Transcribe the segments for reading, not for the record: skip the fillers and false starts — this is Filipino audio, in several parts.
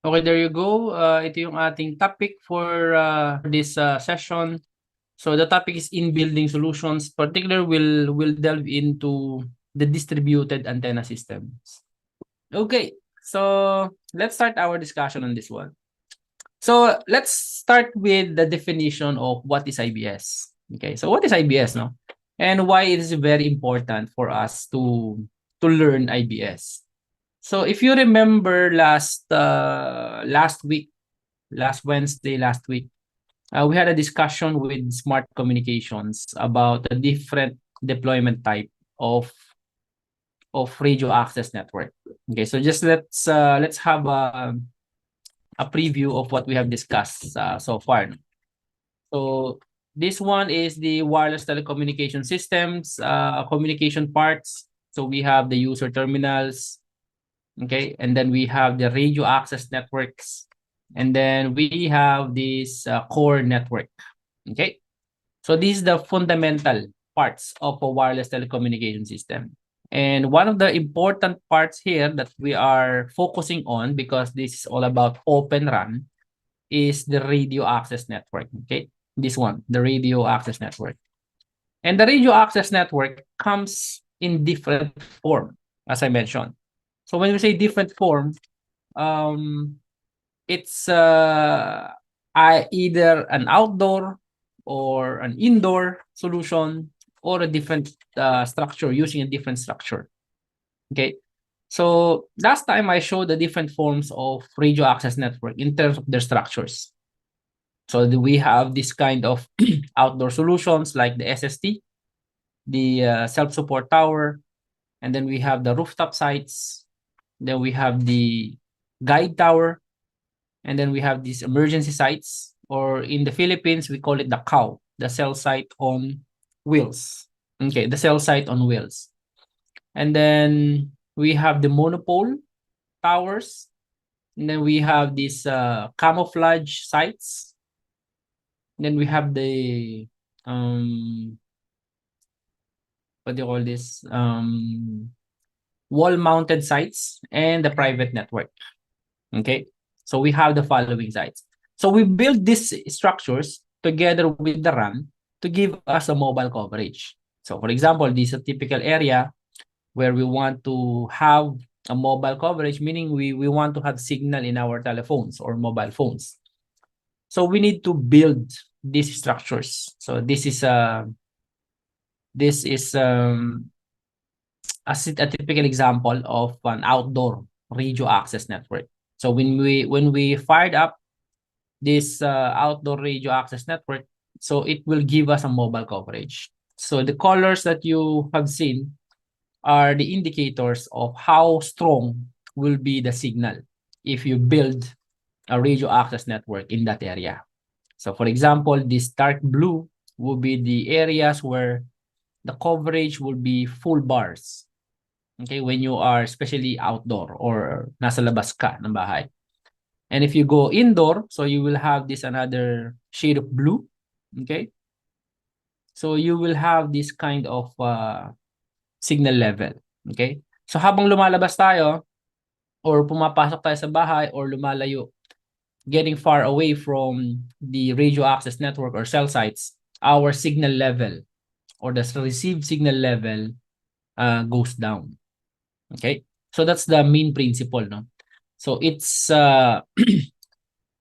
Okay, there you go. Ito yung ating topic for this session. So the topic is in building solutions. Particular, will delve into the distributed antenna systems. Okay, so let's start our discussion on this one. So let's start with the definition of what is IBS. Okay, so what is IBS, no? And why it is very important for us to learn IBS. So if you remember last Wednesday, last week, we had a discussion with Smart Communications about a different deployment type of radio access network. Okay, so just let's have a preview of what we have discussed so far. So this one is the wireless telecommunication systems, communication parts. So we have the user terminals, okay, and then we have the radio access networks, and then we have this core network, okay. So these are the fundamental parts of a wireless telecommunication system. And one of the important parts here that we are focusing on, because this is all about Open RAN, is the radio access network, okay. This one, the radio access network. And the radio access network comes in different form, as I mentioned. So when we say different form, um, it's either an outdoor or an indoor solution, or a different structure, using a different structure. Okay. So last time I showed the different forms of radio access network in terms of their structures. So we have this kind of outdoor solutions like the SST, the self-support tower, and then we have the rooftop sites. Then we have the guide tower, and then we have these emergency sites, or in the Philippines, we call it the COW, the cell site on wheels. Okay, the cell site on wheels. And then we have the monopole towers, and then we have these camouflage sites. And then we have the what do you call this? Wall-mounted sites and the private network. Okay, so we have the following sites. So we build these structures together with the RAN to give us a mobile coverage. So for example, this is a typical area where we want to have a mobile coverage, meaning we want to have signal in our telephones or mobile phones. So we need to build these structures. So this is a typical example of an outdoor radio access network. So when we fired up this outdoor radio access network, so it will give us a mobile coverage. So the colors that you have seen are the indicators of how strong will be the signal if you build a radio access network in that area. So for example, this dark blue will be the areas where the coverage will be full bars. Okay, when you are especially outdoor or nasa labas ka ng bahay. And if you go indoor, so you will have this another shade of blue. Okay, so you will have this kind of signal level. Okay, so habang lumalabas tayo or pumapasok tayo sa bahay or lumalayo, getting far away from the radio access network or cell sites, our signal level or the received signal level goes down. Okay, so that's the main principle, no? So it's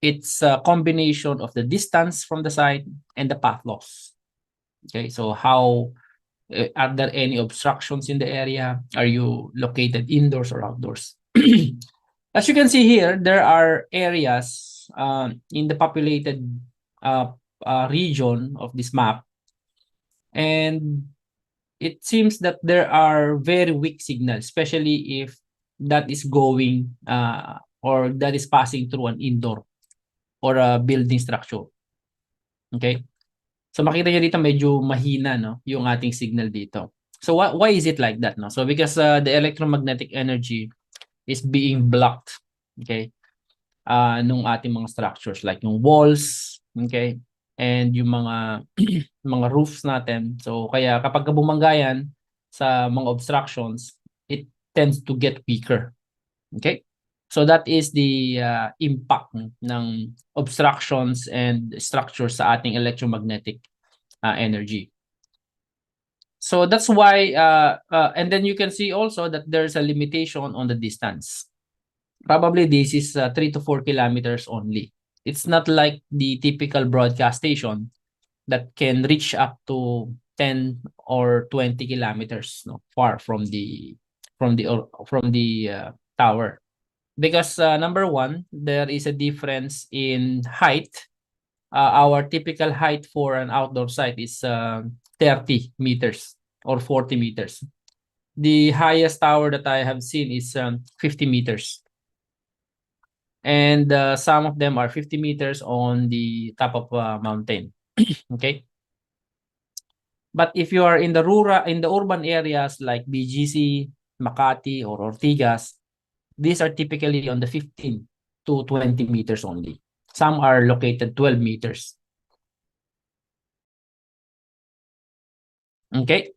it's a combination of the distance from the site and the path loss. Okay, so how are there any obstructions in the area? Are you located indoors or outdoors? As you can see here, there are areas in the populated region of this map, and it seems that there are very weak signals, especially if that is going or that is passing through an indoor or a building structure. Okay? So makita niyo dito medyo mahina, no, yung ating signal dito. So why is it like that, no? So because the electromagnetic energy is being blocked, okay? Nung ating mga structures like yung walls, okay? And yung mga mga roofs natin. So kaya kapag bumangga sa mga obstructions, it tends to get weaker. Okay? So that is the impact ng obstructions and structures sa ating electromagnetic energy. So that's why, and then you can see also that there's a limitation on the distance. Probably this is 3 to 4 kilometers only. It's not like the typical broadcast station that can reach up to 10 or 20 kilometers, no, far from the tower. Because number one, there is a difference in height. Our typical height for an outdoor site is 30 meters or 40 meters. The highest tower that I have seen is 50 meters. And some of them are 50 meters on the top of a mountain. Okay. But if you are in the urban areas like BGC, Makati, or Ortigas, these are typically on the 15 to 20 meters only. Some are located 12 meters. Okay.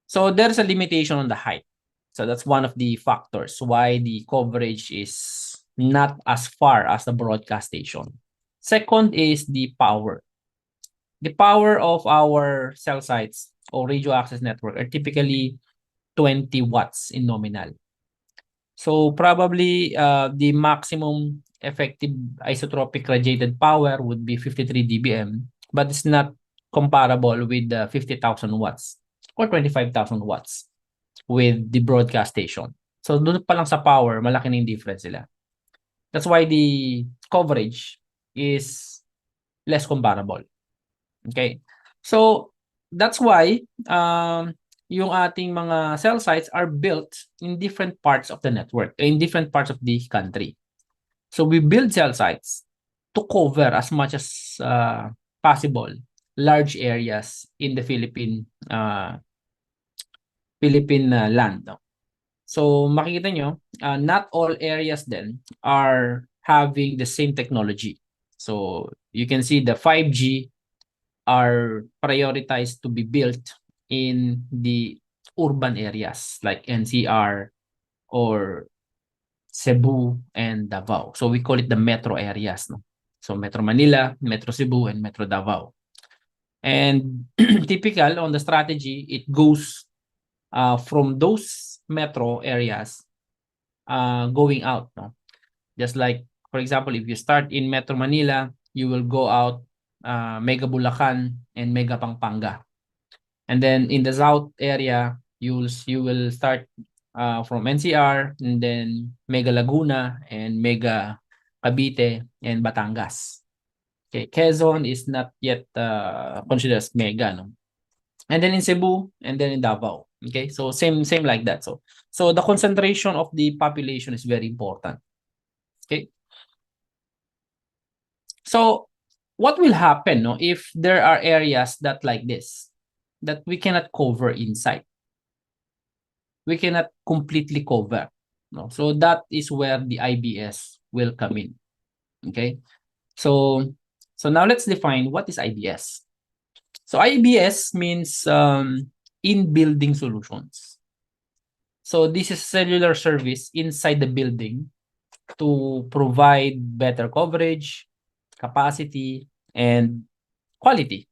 So there's a limitation on the height. So that's one of the factors why the coverage is not as far as the broadcast station. Second is the power. The power of our cell sites or radio access network are typically 20 watts in nominal. So probably the maximum effective isotropic radiated power would be 53 dBm, but it's not comparable with the 50,000 watts or 25,000 watts with the broadcast station. So doon pa lang sa power, malaki na yung difference sila. That's why the coverage is less comparable. Okay? So that's why yung ating mga cell sites are built in different parts of the network, in different parts of the country. So we build cell sites to cover as much as possible large areas in the Philippine land. No? So makikita nyo, not all areas then are having the same technology. So you can see the 5G are prioritized to be built in the urban areas like NCR or Cebu and Davao. So we call it the metro areas. No? So Metro Manila, Metro Cebu, and Metro Davao. And typical on the strategy, it goes from those metro areas going out. No? Just like, for example, if you start in Metro Manila, you will go out Mega Bulacan and Mega Pampanga. And then in the south area, you will start from NCR and then Mega Laguna and Mega Cavite and Batangas. Okay, Quezon is not yet considered as mega, no? And then in Cebu and then in Davao. Okay, so same like that. So the concentration of the population is very important. Okay. So what will happen, no, if there are areas that like this that we cannot cover inside? We cannot completely cover. No? So that is where the IBS will come in. Okay. So now let's define what is IBS. So IBS means in-building solutions. So this is cellular service inside the building to provide better coverage, capacity, and quality.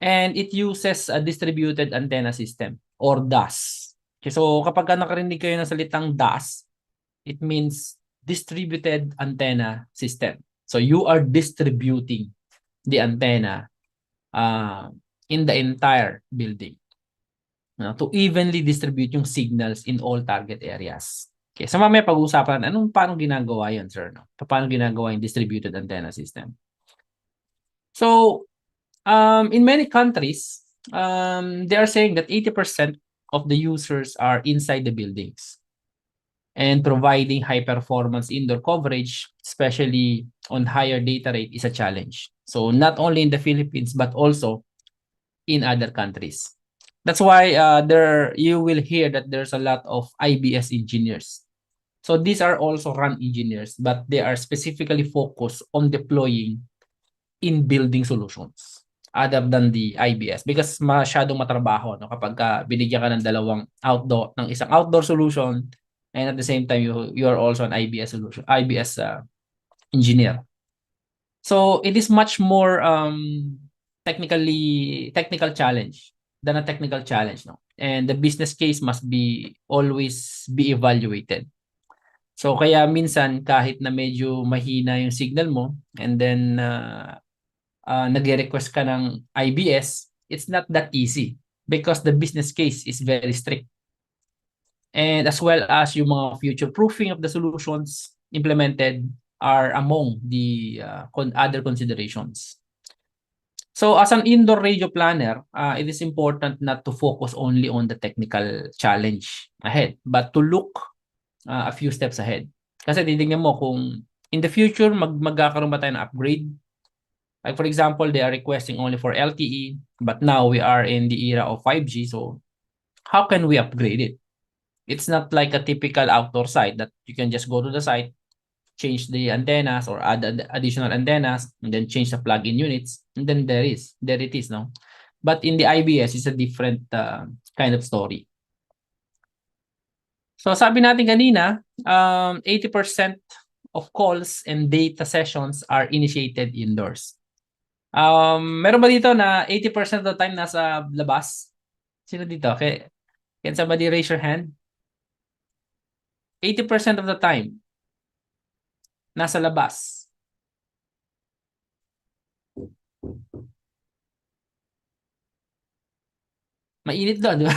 And it uses a distributed antenna system or DAS. Okay, so kapag nakarinig kayo ng salitang DAS, it means distributed antenna system. So you are distributing the antenna in the entire building to evenly distribute yung signals in all target areas. Okay, so mamaya pag-uusapan paano ginagawa yun, sir? No? Paano ginagawa yung distributed antenna system? So in many countries, they are saying that 80% of the users are inside the buildings and providing high performance indoor coverage, especially on higher data rate, is a challenge. So not only in the Philippines, but also in other countries. That's why you will hear that there's a lot of IBS engineers. So these are also RAN engineers, but they are specifically focused on deploying in building solutions other than the IBS because masyadong matrabaho, no, kapag binigyan ka ng isang outdoor solution and at the same time you are also an IBS engineer. So it is much more technical challenge than a technical challenge, no? And the business case must be always be evaluated. So kaya minsan kahit na medyo mahina yung signal mo and then nagre-request ka ng IBS, it's not that easy because the business case is very strict. And as well as yung mga future proofing of the solutions implemented are among the other considerations. So as an indoor radio planner, it is important not to focus only on the technical challenge ahead, but to look a few steps ahead. Kasi titingnan mo kung in the future magkakaroon ba tayo ng upgrade. Like for example, they are requesting only for LTE, but now we are in the era of 5G. So how can we upgrade it? It's not like a typical outdoor site that you can just go to the site, change the antennas or add additional antennas, and then change the plug-in units, and then there it is, no? But in the IBS, it's a different kind of story. So sabi natin kanina, 80% of calls and data sessions are initiated indoors. Meron ba dito na 80% of the time nasa labas? Sino dito? Can somebody raise your hand? 80% of the time nasa labas. Mainit doon, di ba?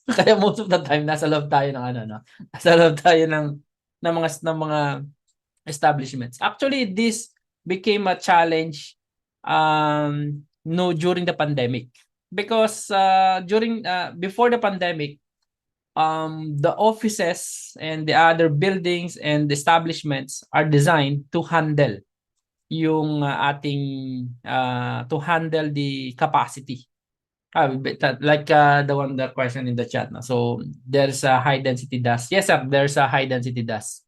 Kaya most of the time nasa loob tayo ng no. Nasa loob tayo ng mga establishments. Actually, this became a challenge during the pandemic because before the pandemic, the offices and the other buildings and establishments are designed to handle yung to handle the capacity. Like the question in the chat. No? So there's a high density DAS. Yes, sir, there's a high density DAS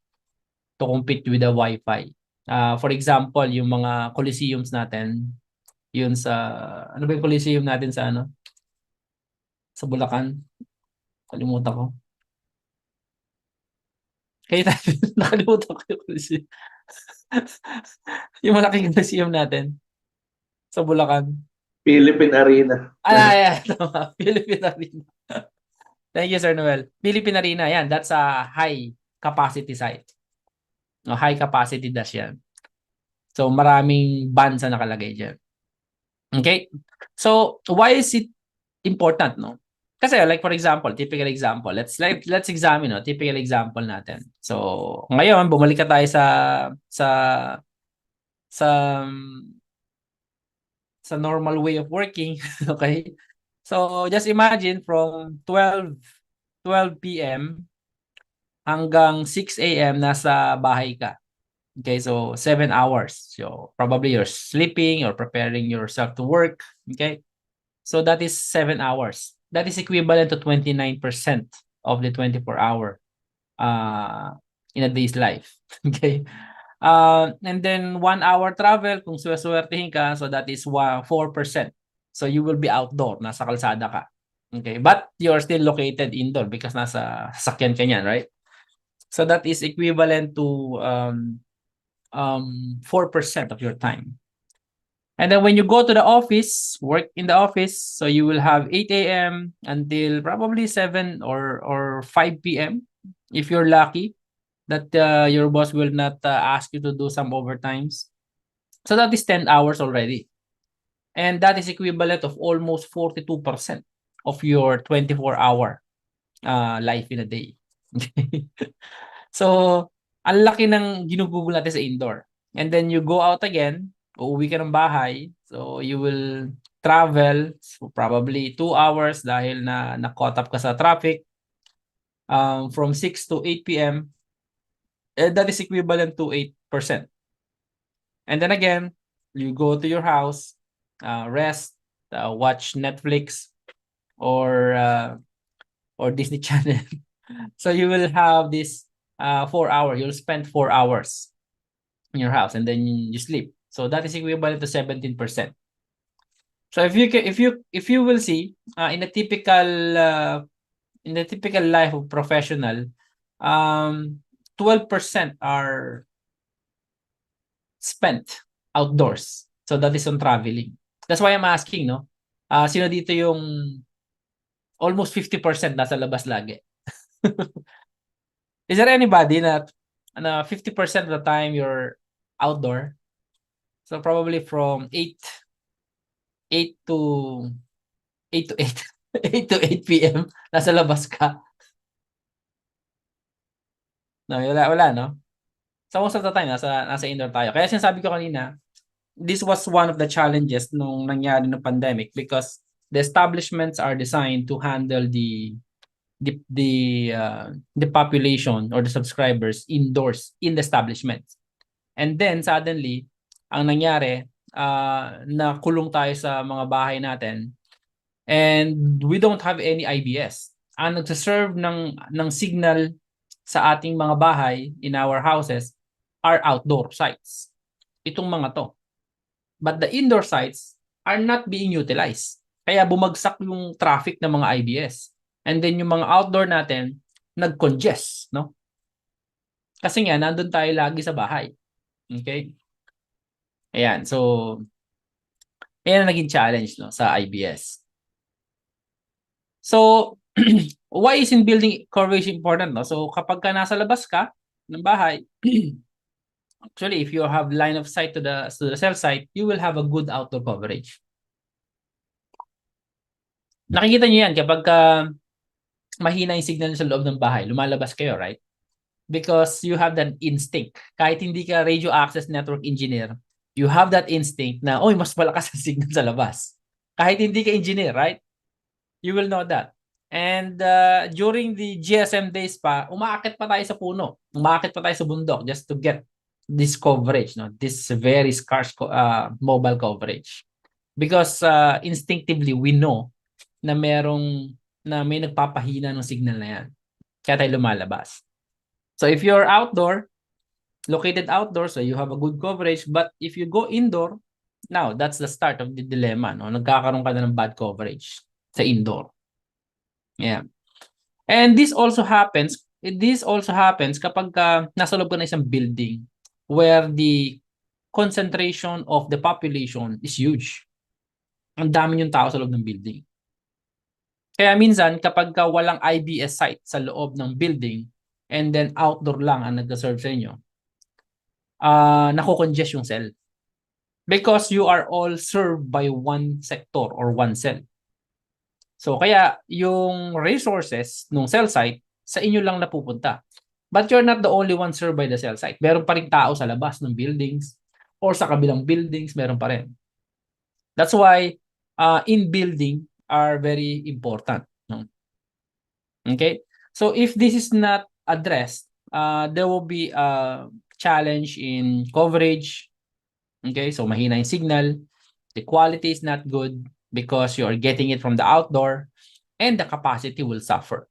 to compete with the Wi-Fi. For example, yung mga coliseums natin, yun ano ba yung coliseum natin sa sa Bulacan? Kalimutan ko. Kaya nakalimutan ko yung coliseum. Yung malaking coliseum natin sa Bulacan. Philippine Arena. Yeah, tama. Philippine Arena. Thank you, Sir Noel. Philippine Arena, yan. That's a high capacity site. No, high capacity dash yan. So, maraming bands na nakalagay dyan. Okay? So, why is it important, no? Kasi like for example, typical example, let's examine, no, typical example natin. So, ngayon bumalik ka tayo sa normal way of working, okay? So, just imagine from 12 p.m. hanggang 6 a.m. nasa bahay ka. Okay, so 7 hours. So, probably you're sleeping or preparing yourself to work, okay? So, that is 7 hours. That is equivalent to 29% of the 24-hour in a day's life. Okay? And then 1 hour travel, kung suwertehin ka, so that is 4%. So you will be outdoor, nasa kalsada ka. Okay? But you're still located indoor because nasa sasakyan ka niyan, right? So that is equivalent to 4% of your time. And then when you go to the office, work in the office, so you will have 8 a.m. until probably 7 or 5 p.m. if you're lucky that your boss will not ask you to do some overtimes. So that is 10 hours already. And that is equivalent of almost 42% of your 24-hour life in a day. So, ang laki ng ginugugol natin sa indoor. And then you go out again, uuwi ka ng bahay, so you will travel so probably 2 hours dahil na-caught up ka sa traffic from 6 to 8 p.m. That is equivalent to 8%. And then again, you go to your house, rest, watch Netflix or Disney Channel. So you will have this 4 hours. You'll spend 4 hours in your house and then you sleep. So that is equivalent to 17%. So if you will see in the typical life of professional, 12% are spent outdoors. So that is on traveling. That's why I'm asking, no? Sino dito yung almost 50% nasa labas lagi? Is there anybody na 50% of the time you're outdoor? So probably from 8 to 8 to 8 8 to 8 PM nasa labas ka. No, wala, no? So most of the time nasa indoor tayo. Kaya sinasabi ko kanina, this was one of the challenges nung nangyari ng pandemic because the establishments are designed to handle the population or the subscribers indoors in the establishments. And then suddenly, ang nangyari, nakulong tayo sa mga bahay natin and we don't have any IBS. Ang nagsaserve ng signal sa ating mga bahay in our houses are outdoor sites. Itong mga to. But the indoor sites are not being utilized. Kaya bumagsak yung traffic ng mga IBS. And then yung mga outdoor natin, nag-congest, no? Kasi nga, nandun tayo lagi sa bahay. Okay? Ayan, so, ayan ang naging challenge, no, sa IBS. So, why is in building coverage important, no? So, kapag ka nasa labas ka ng bahay, actually, if you have line of sight to the cell site, you will have a good outdoor coverage. Nakikita niyo yan kapag mahina yung signal sa loob ng bahay, lumalabas kayo, right? Because you have that instinct. Kahit hindi ka radio access network engineer, you have that instinct na, oy, mas malakas ang signal sa labas. Kahit hindi ka engineer, right? You will know that. And during the GSM days pa, umaakit pa tayo sa puno. Umaakit pa tayo sa bundok just to get this coverage, no? This very scarce mobile coverage. Because instinctively, we know na may nagpapahina ng signal na yan. Kaya tayo lumalabas. So if you're located outdoor, so you have a good coverage. But if you go indoor, now that's the start of the dilemma. No? Nagkakaroon ka na ng bad coverage sa indoor. Yeah. And this also happens kapag nasa loob ka ng isang building where the concentration of the population is huge. Ang dami yung tao sa loob ng building. Kaya minsan, kapag walang IBS site sa loob ng building and then outdoor lang ang nag-serve sa inyo, nako-congest yung cell. Because you are all served by one sector or one cell. So, kaya yung resources ng cell site, sa inyo lang napupunta. But you're not the only one served by the cell site. Meron pa rin tao sa labas ng buildings or sa kabilang buildings, meron pa rin. That's why in building are very important. No? Okay? So if this is not addressed, there will be a challenge in coverage. Okay? So mahina yung signal. The quality is not good because you are getting it from the outdoor and the capacity will suffer.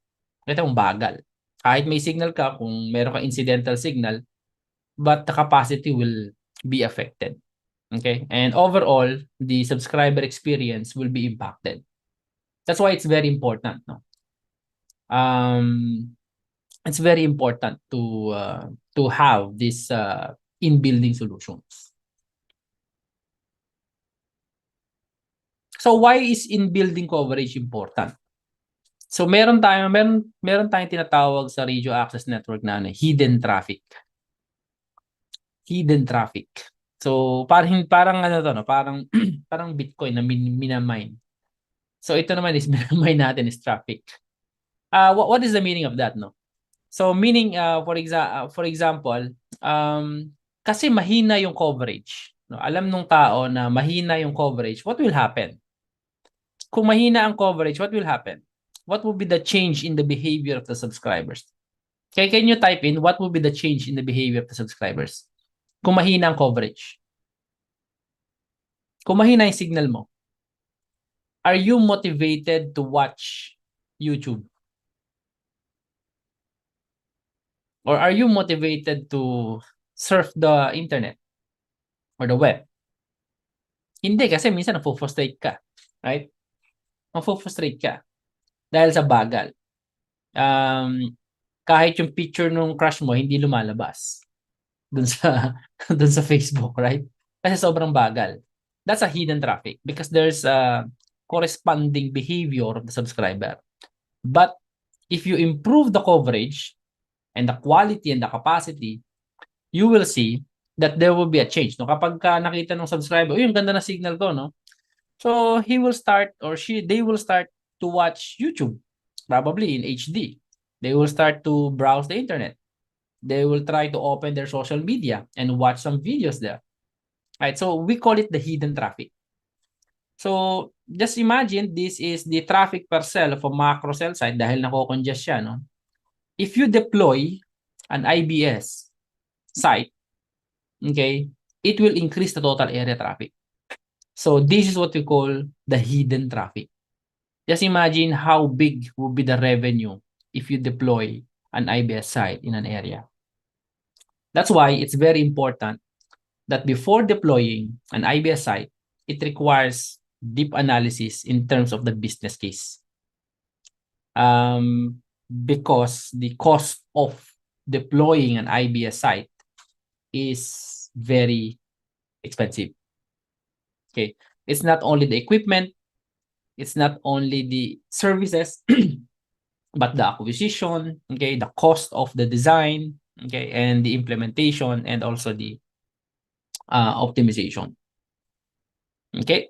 Ito yung bagal. Kahit may signal ka, kung meron ka incidental signal, but the capacity will be affected. Okay? And overall, the subscriber experience will be impacted. That's why it's very important. No? It's very important to have these in-building solutions. So why is in-building coverage important? So meron tayong tinatawag sa radio access network na hidden traffic. Hidden traffic. So parang ano to, no? Parang parang Bitcoin na minamine. So ito naman is minamine natin is traffic. What is the meaning of that, no? So meaning for example, kasi mahina yung coverage, no? Alam nung tao na mahina yung coverage, what will happen? Kung mahina ang coverage, what will happen? What will be the change in the behavior of the subscribers? Okay, can you type in what will be the change in the behavior of the subscribers? Kung mahina ang coverage. Kung mahina yung signal mo. Are you motivated to watch YouTube? Or are you motivated to surf the internet or the web? Hindi, kasi minsan na-frustrate ka. Right? Ma-frustrate ka dahil sa bagal. kahit yung picture nung crush mo hindi lumalabas dun sa dun sa Facebook, right? Kasi sobrang bagal. That's a hidden traffic because there's a corresponding behavior of the subscriber. But if you improve the coverage and the quality and the capacity, you will see that there will be a change. No, kapag ka nakita ng subscriber, yung ganda na signal ko, no? So he will start or they will start to watch YouTube, probably in HD. They will start to browse the internet. They will try to open their social media and watch some videos there. Right? So we call it the hidden traffic. So just imagine this is the traffic per cell of a macro cell site dahil nako-congest siya, no? If you deploy an IBS site, okay, it will increase the total area traffic. So this is what we call the hidden traffic. Just imagine how big will be the revenue if you deploy an IBS site in an area. That's why it's very important that before deploying an IBS site, it requires deep analysis in terms of the business case. Because the cost of deploying an IBS site is very expensive. Okay, it's not only the equipment, it's not only the services, but the acquisition, okay, the cost of the design, okay, and the implementation and also the optimization. Okay.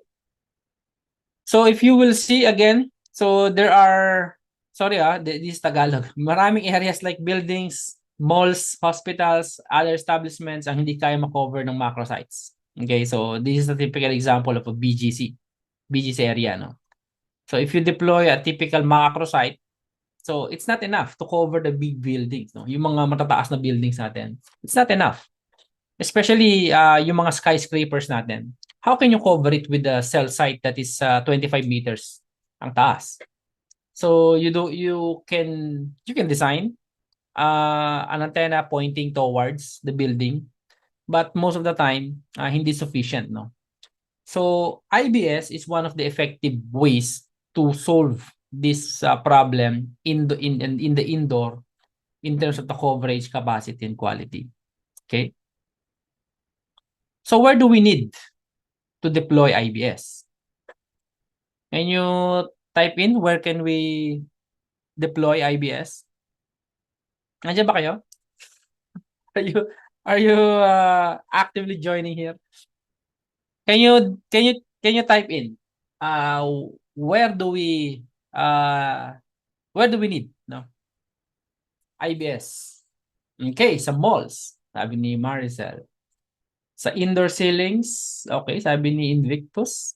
So if you will see again, so there are, sorry this is Tagalog. Maraming areas like buildings, malls, hospitals, other establishments ang hindi kaya makover ng macro sites. Okay, so this is a typical example of a BGC area, no? So if you deploy a typical macro site, so it's not enough to cover the big buildings, no? Yung mga matataas na buildings natin. It's not enough. Especially yung mga skyscrapers natin. How can you cover it with a cell site that is 25 meters ang taas? So you can design an antenna pointing towards the building, but most of the time hindi sufficient, no? So IBS is one of the effective ways to solve this problem in the indoor in terms of the coverage, capacity, and quality. Okay. So where do we need to deploy IBS? Can you type in where can we deploy IBS? Nandiyan ba kayo? Are you actively joining here? Can you type in where do we need, no? IBS. Okay, sa malls, sabi ni Maricel. Sa indoor ceilings, okay, sabi ni Invictus.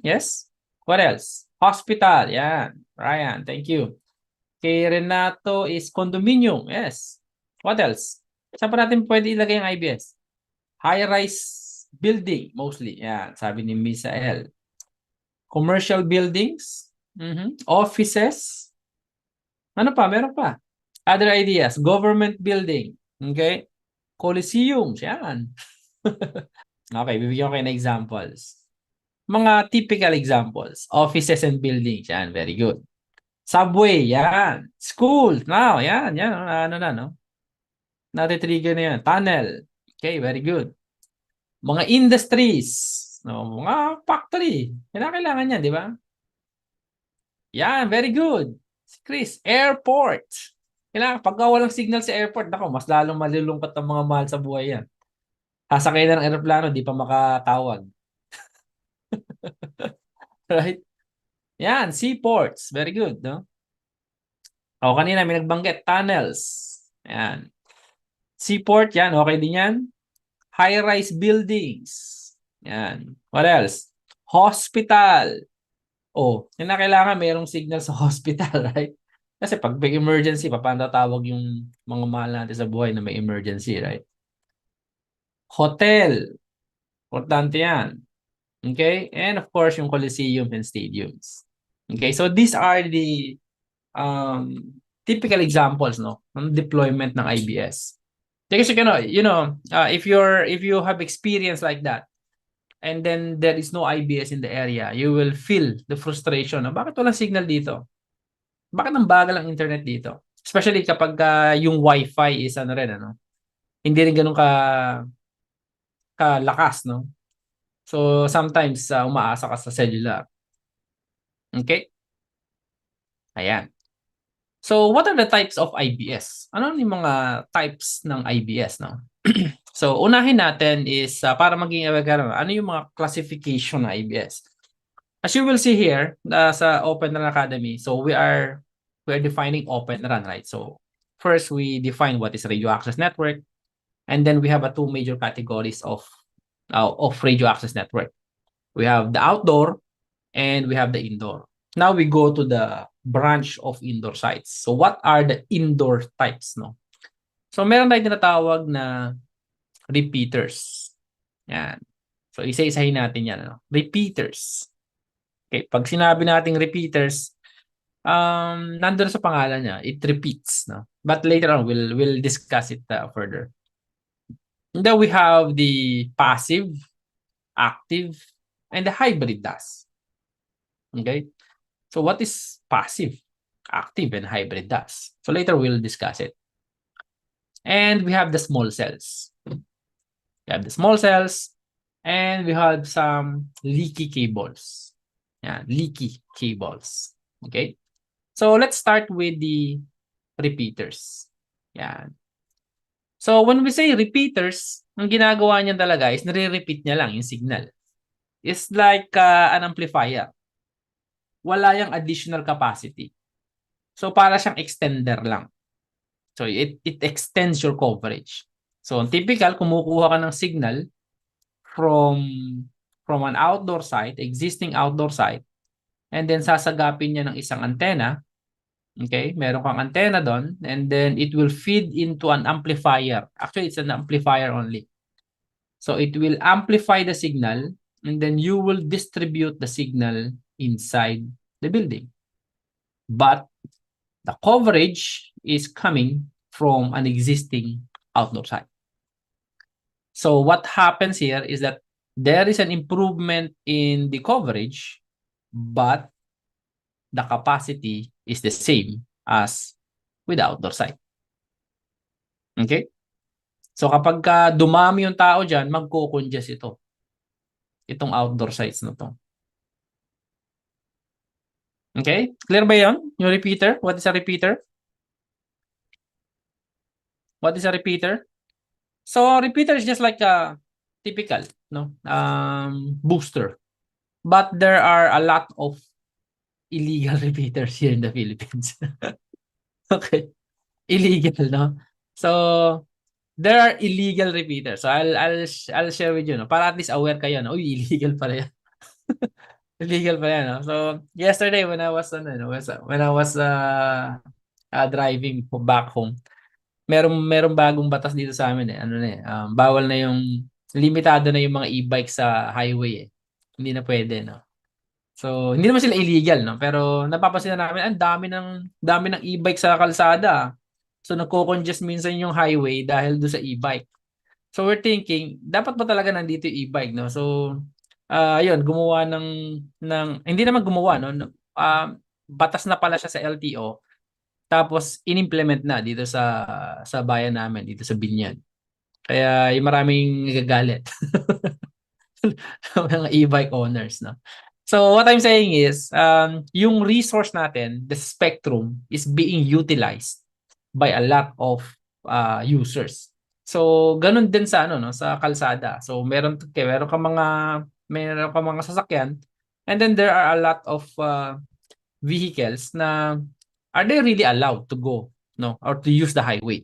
Yes. What else? Hospital, yan. Ryan, thank you. Kay Renato is condominium, yes. What else? Saan pa natin pwede ilagay ang IBS? High-rise building, mostly. Yan, sabi ni Misael. Commercial buildings, offices. Ano pa? Meron pa. Other ideas. Government building. Okay? Coliseums, yan. Okay, bibigyan ko kayo ng examples. Mga typical examples. Offices and buildings. Yan, very good. Subway, yan. School, now, yan. Ano na, no? Natitrigger na yan. Tunnel. Okay, very good. Mga industries. No, mga factory. Kailangan yan, di ba? Yan, very good. Chris, airport. Kailangan, pagka walang signal sa airport, nako, mas lalong malulungkot ang mga mahal sa buhay yan. Sasakay na ng aeroplano, di pa makatawag. Right? Yan, seaports. Very good, no? O, kanina may nagbanggit, tunnels. Yan. Seaport, yan. Okay din yan. High-rise buildings. Yan. What else? Hospital. Oh, kailangan mayroong signal sa hospital, right? Kasi pag may emergency, paano tawag yung mga mahal natin sa buhay na may emergency, right? Hotel. Importante yan. Okay? And of course, yung coliseum and stadiums. Okay? So these are the typical examples, no, ng deployment ng IBS. Kasi if you have experience like that, and then there is no IBS in the area, you will feel the frustration. No? Bakit walang signal dito? Bakit ang bagal ang internet dito? Especially kapag yung Wi-Fi is ano rin, ano, hindi rin ganun kalakas, no? So sometimes umaasa ka sa cellular. Okay? Ayan. So what are the types of IBS? Ano yung mga types ng IBS, no? So unahin natin is para maging aware ka naman, ano yung mga classification ng IBS? As you will see here sa Open Run Academy, so we are defining Open Run, right? So first we define what is radio access network, and then we have two major categories of radio access network. We have the outdoor and we have the indoor. Now we go to the branch of indoor sites. So what are the indoor types, no? So meron tayong tinatawag na repeaters. Yan. So isa-isahin natin yan, ano? Repeaters. Okay, pag sinabi nating repeaters, nandun sa pangalan niya, it repeats, no? But later on we'll discuss it further. And then we have the passive, active, and the hybrid DAS. Okay? So what is passive, active, and hybrid DAS? So later we'll discuss it. And we have the small cells. We have the small cells, and we have some leaky cables. Yeah, leaky cables. Okay? So let's start with the repeaters. Yeah. So when we say repeaters, ang ginagawa niya talaga is nire-repeat niya lang yung signal. It's like an amplifier. Wala yung additional capacity. So para siyang extender lang. So it extends your coverage. So typical, kumukuha ka ng signal from an outdoor site, existing outdoor site, and then sasagapin niya ng isang antenna. Okay, meron kang antenna doon, and then it will feed into an amplifier. Actually, it's an amplifier only. So it will amplify the signal, and then you will distribute the signal inside the building. But the coverage is coming from an existing outdoor site. So what happens here is that there is an improvement in the coverage, but the capacity is the same as with the outdoor site. Okay? So kapag dumami yung tao dyan, magko-congest ito. Itong outdoor sites na to. Okay? Clear ba yun? Yung repeater? What is a repeater? What is a repeater? So a repeater is just like a typical, no, booster. But there are a lot of illegal repeaters here in the Philippines. Okay, illegal, no. So there are illegal repeaters. So I'll share with you, no, para at least aware kayo, no. Uy, illegal pala yan. Illegal pala yan, no. So yesterday when I was driving back home, merong bagong batas dito sa amin eh. Ano na eh, bawal na yung limitado na yung mga e-bike sa highway eh. Hindi na pwede, no. So, hindi naman sila illegal, no, pero napapansin na namin ang dami ng e-bike sa kalsada. So, nagko-congest minsan yung highway dahil do sa e-bike. So, we're thinking, dapat ba talaga nandito yung e-bike, no? So, ayun, gumawa hindi naman gumawa, no. Batas na pala siya sa LTO. Tapos inimplement na dito sa bayan namin, dito sa Binyan. Kaya yung maraming nagagalit. Mga e-bike owners, no. So what I'm saying is, yung resource natin, the spectrum, is being utilized by a lot of users. So ganun din sa no, sa kalsada. So meron kang mga sasakyan, and then there are a lot of vehicles na are they really allowed to go, no, or to use the highway.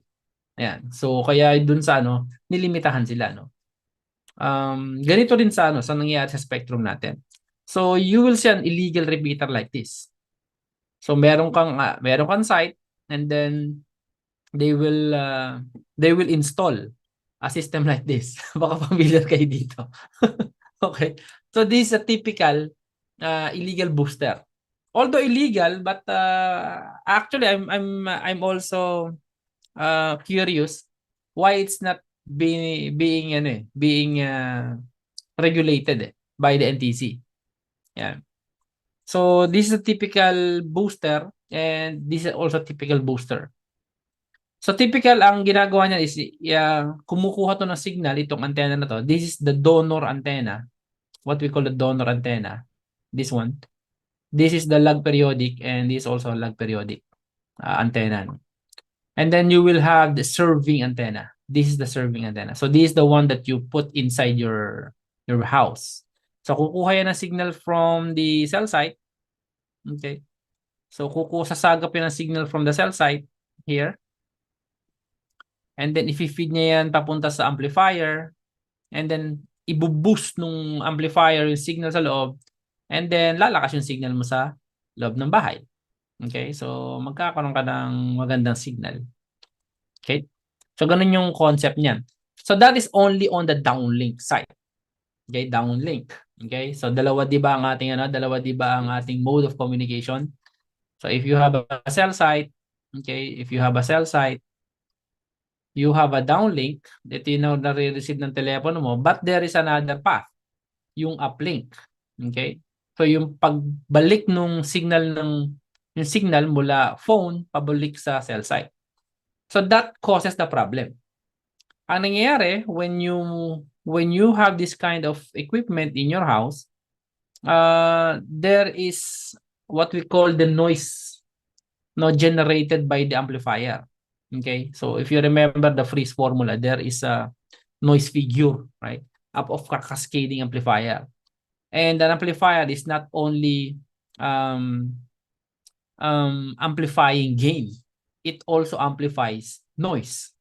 Ayan. So kaya dun sa nilimitahan sila, no. Ganito rin sa nangyayari sa spectrum natin. So you will see an illegal repeater like this. So meron kang site, and then they will install a system like this. Baka familiar kayo dito. Okay. So this is a typical illegal booster. Although illegal, but actually I'm also curious why it's not being regulated by the NTC. Yeah. So this is a typical booster, and this is also a typical booster. So typical ang ginagawa niya is kumukuha to ng signal itong antenna na to. This is the donor antenna. What we call the donor antenna. This one. This is the lag periodic and this is also lag periodic antenna. And then you will have the serving antenna. This is the serving antenna. So this is the one that you put inside your house. So kukuha yan ng signal from the cell site. Okay. So sasagap yan ng signal from the cell site here. And then i-feed niya yan papunta sa amplifier. And then i-boost nung amplifier yung signal sa loob. And then lalakas yung signal mo sa loob ng bahay. Okay? So magkakaroon ka ng magandang signal. Okay? So ganun yung concept niyan. So that is only on the downlink side. Okay, downlink. Okay? So dalawa 'di ba ang ating mode of communication? So if you have a cell site, okay, if you have a cell site, you have a downlink, ito yung nare-receive ng telepono mo, but there is another path, yung uplink. Okay? So yung pagbalik nung signal yung signal mula phone pabalik sa cell site. So that causes the problem. Ang nangyayari when you have this kind of equipment in your house, there is what we call the noise generated by the amplifier. Okay? So if you remember the Friis formula, there is a noise figure, right? Up of cascading amplifier. And an amplifier is not only amplifying gain, it also amplifies noise.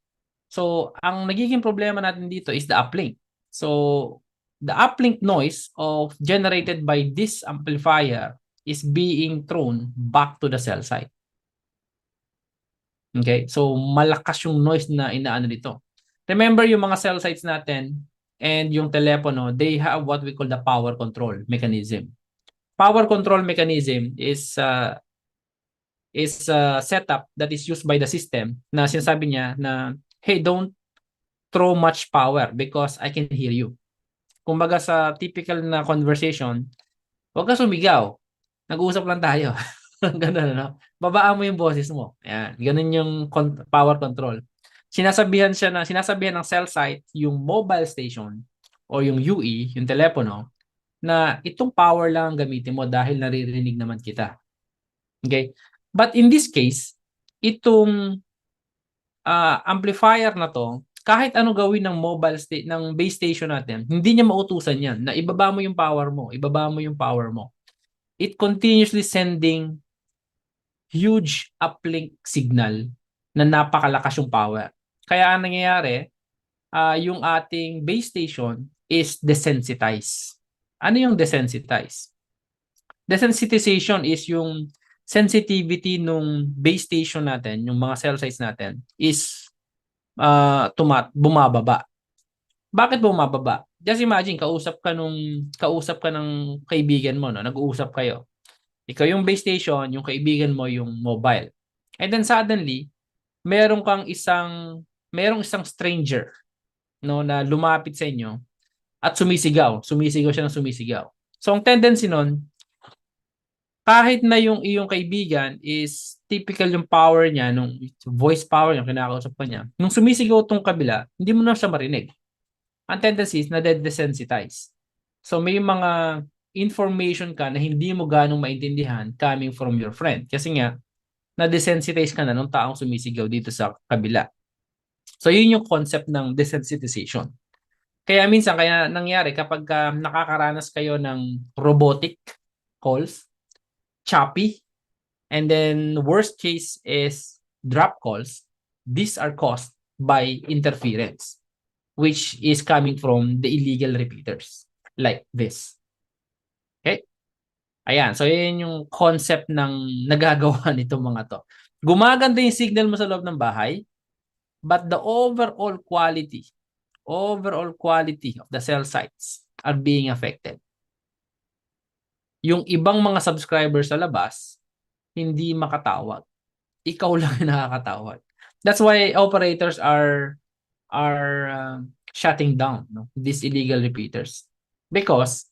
So, ang nagiging problema natin dito is the uplink. So, the uplink noise generated by this amplifier is being thrown back to the cell site. Okay? So, malakas yung noise na inaano dito. Remember yung mga cell sites natin and yung telepono, they have what we call the power control mechanism. Power control mechanism is a setup that is used by the system na sinasabi niya na, hey, don't throw much power because I can hear you. Kumbaga sa typical na conversation, huwag ka sumigaw. Nag-uusap lang tayo. Ganun, no? Babaan mo yung boses mo. Ayan. Ganun yung power control. Sinasabihan ng cell site yung mobile station o yung UE, yung telepono, na itong power lang ang gamitin mo dahil naririnig naman kita. Okay? But in this case, itong amplifier na to, kahit ano gawin ng ng base station natin, hindi niya mautusan yan na ibaba mo yung power mo, It continuously sending huge uplink signal na napakalakas yung power. Kaya ang nangyayari, yung ating base station is desensitized. Ano yung desensitize? Desensitization is yung sensitivity nung base station natin, yung mga cell sites natin, is bumababa. Bakit bumababa? Just imagine, kausap ka ng kaibigan mo, no? Nag-uusap kayo. Ikaw yung base station, yung kaibigan mo yung mobile. And then suddenly, merong isang stranger, no, na lumapit sa inyo at sumisigaw siya ng sumisigaw. So ang tendency nun, kahit na yung iyong kaibigan is typical yung power niya, nung voice power niya, kinakausap ka niya, nung sumisigaw tong kabila, hindi mo na siya marinig. Ang tendency is na desensitize. So may mga information ka na hindi mo ganong maintindihan coming from your friend. Kasi nga, na-desensitize ka na nung taong sumisigaw dito sa kabila. So yun yung concept ng desensitization. Kaya minsan, kaya nangyari kapag nakakaranas kayo ng robotic calls, choppy, and then worst case is drop calls, these are caused by interference, which is coming from the illegal repeaters like this. Okay? Ayan, so yun yung concept ng nagagawa nitong mga to. Gumaganda yung signal mo sa loob ng bahay, but the overall quality of the cell sites are being affected. Yung ibang mga subscribers sa labas, hindi makatawag. Ikaw lang yung nakakatawag. That's why operators are shutting down, no, these illegal repeaters. Because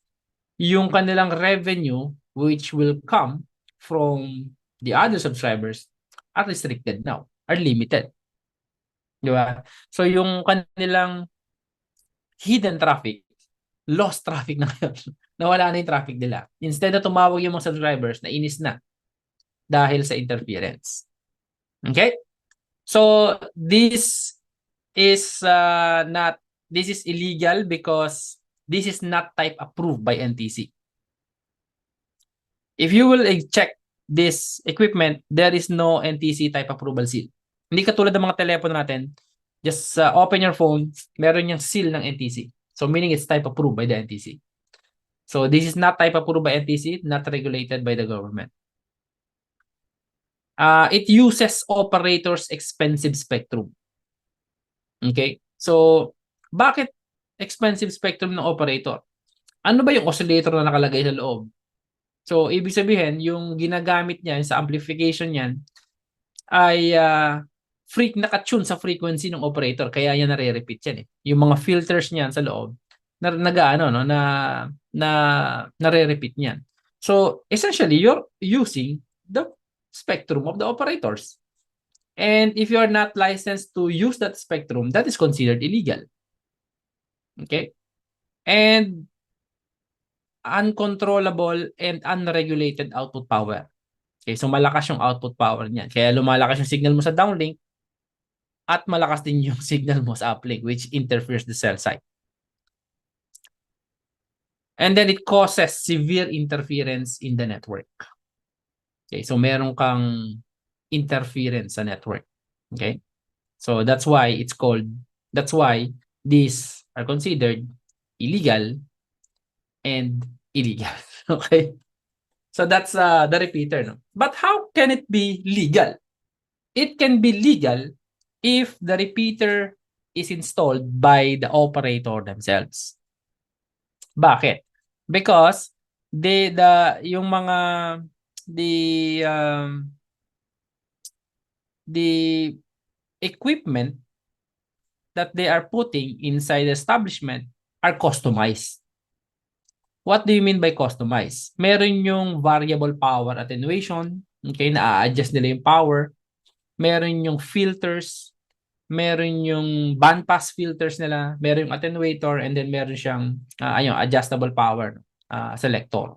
yung kanilang revenue which will come from the other subscribers are restricted now, are limited. Di ba? So yung kanilang hidden traffic, lost traffic na ngayon. Nawala na yung traffic nila. Instead na tumawag yung mga subscribers, nainis na dahil sa interference. Okay? So this is not this is illegal because this is not type approved by NTC. If you will check this equipment, there is no NTC type approval seal. Hindi katulad ng mga telepono natin, just open your phone, meron yung seal ng NTC. So meaning it's type approved by the NTC. So this is not type approved by NTC, not regulated by the government. It uses operators expensive spectrum. Okay? So bakit expensive spectrum ng operator? Ano ba yung oscillator na nakalagay sa loob? So ibig sabihin, yung ginagamit niyan sa amplification niyan ay naka-tune sa frequency ng operator, kaya yan nare-repeat yan eh. Yung mga filters niyan sa loob nare-repeat niyan. So essentially you're using the spectrum of the operators. And if you're not licensed to use that spectrum, that is considered illegal. Okay? And uncontrollable and unregulated output power. Okay, so malakas yung output power niyan. Kaya lumalakas yung signal mo sa downlink at malakas din yung signal mo sa uplink, which interferes the cell site. And then it causes severe interference in the network. Okay, so meron kang interference sa network. Okay? So that's why these are considered illegal and illegal. Okay? So that's the repeater. No? But how can it be legal? It can be legal if the repeater is installed by the operator themselves. Bakit? Because the equipment that they are putting inside the establishment are customized. What do you mean by customized? Meron yung variable power attenuation, okay, na-adjust nila yung power. Meron yung filters, meron yung bandpass filters nila, meron yung attenuator, and then meron siyang adjustable power selector.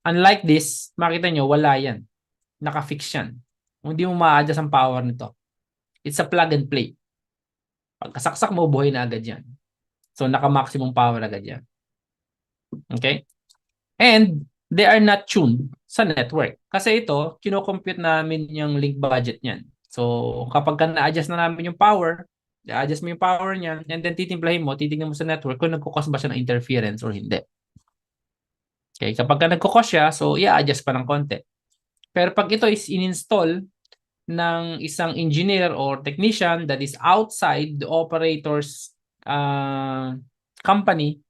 Unlike this, makita nyo, wala yan. Naka-fix yan. Hindi mo ma-adjust ang power nito. It's a plug and play. Pagkasaksak mo, buhay na agad yan. So, naka-maximum power agad yan. Okay? And they are not tuned sa network. Kasi ito, kino-compute namin yung link budget niyan. So, kapag na-adjust na namin yung power, i-adjust mo yung power niyan, and then titimplahin mo, titignan mo sa network kung nagkukos ba siya ng interference or hindi. Okay, kapag nagkukos siya, so i-adjust pa ng konti. Pero pag ito is in-install ng isang engineer or technician that is outside the operator's company,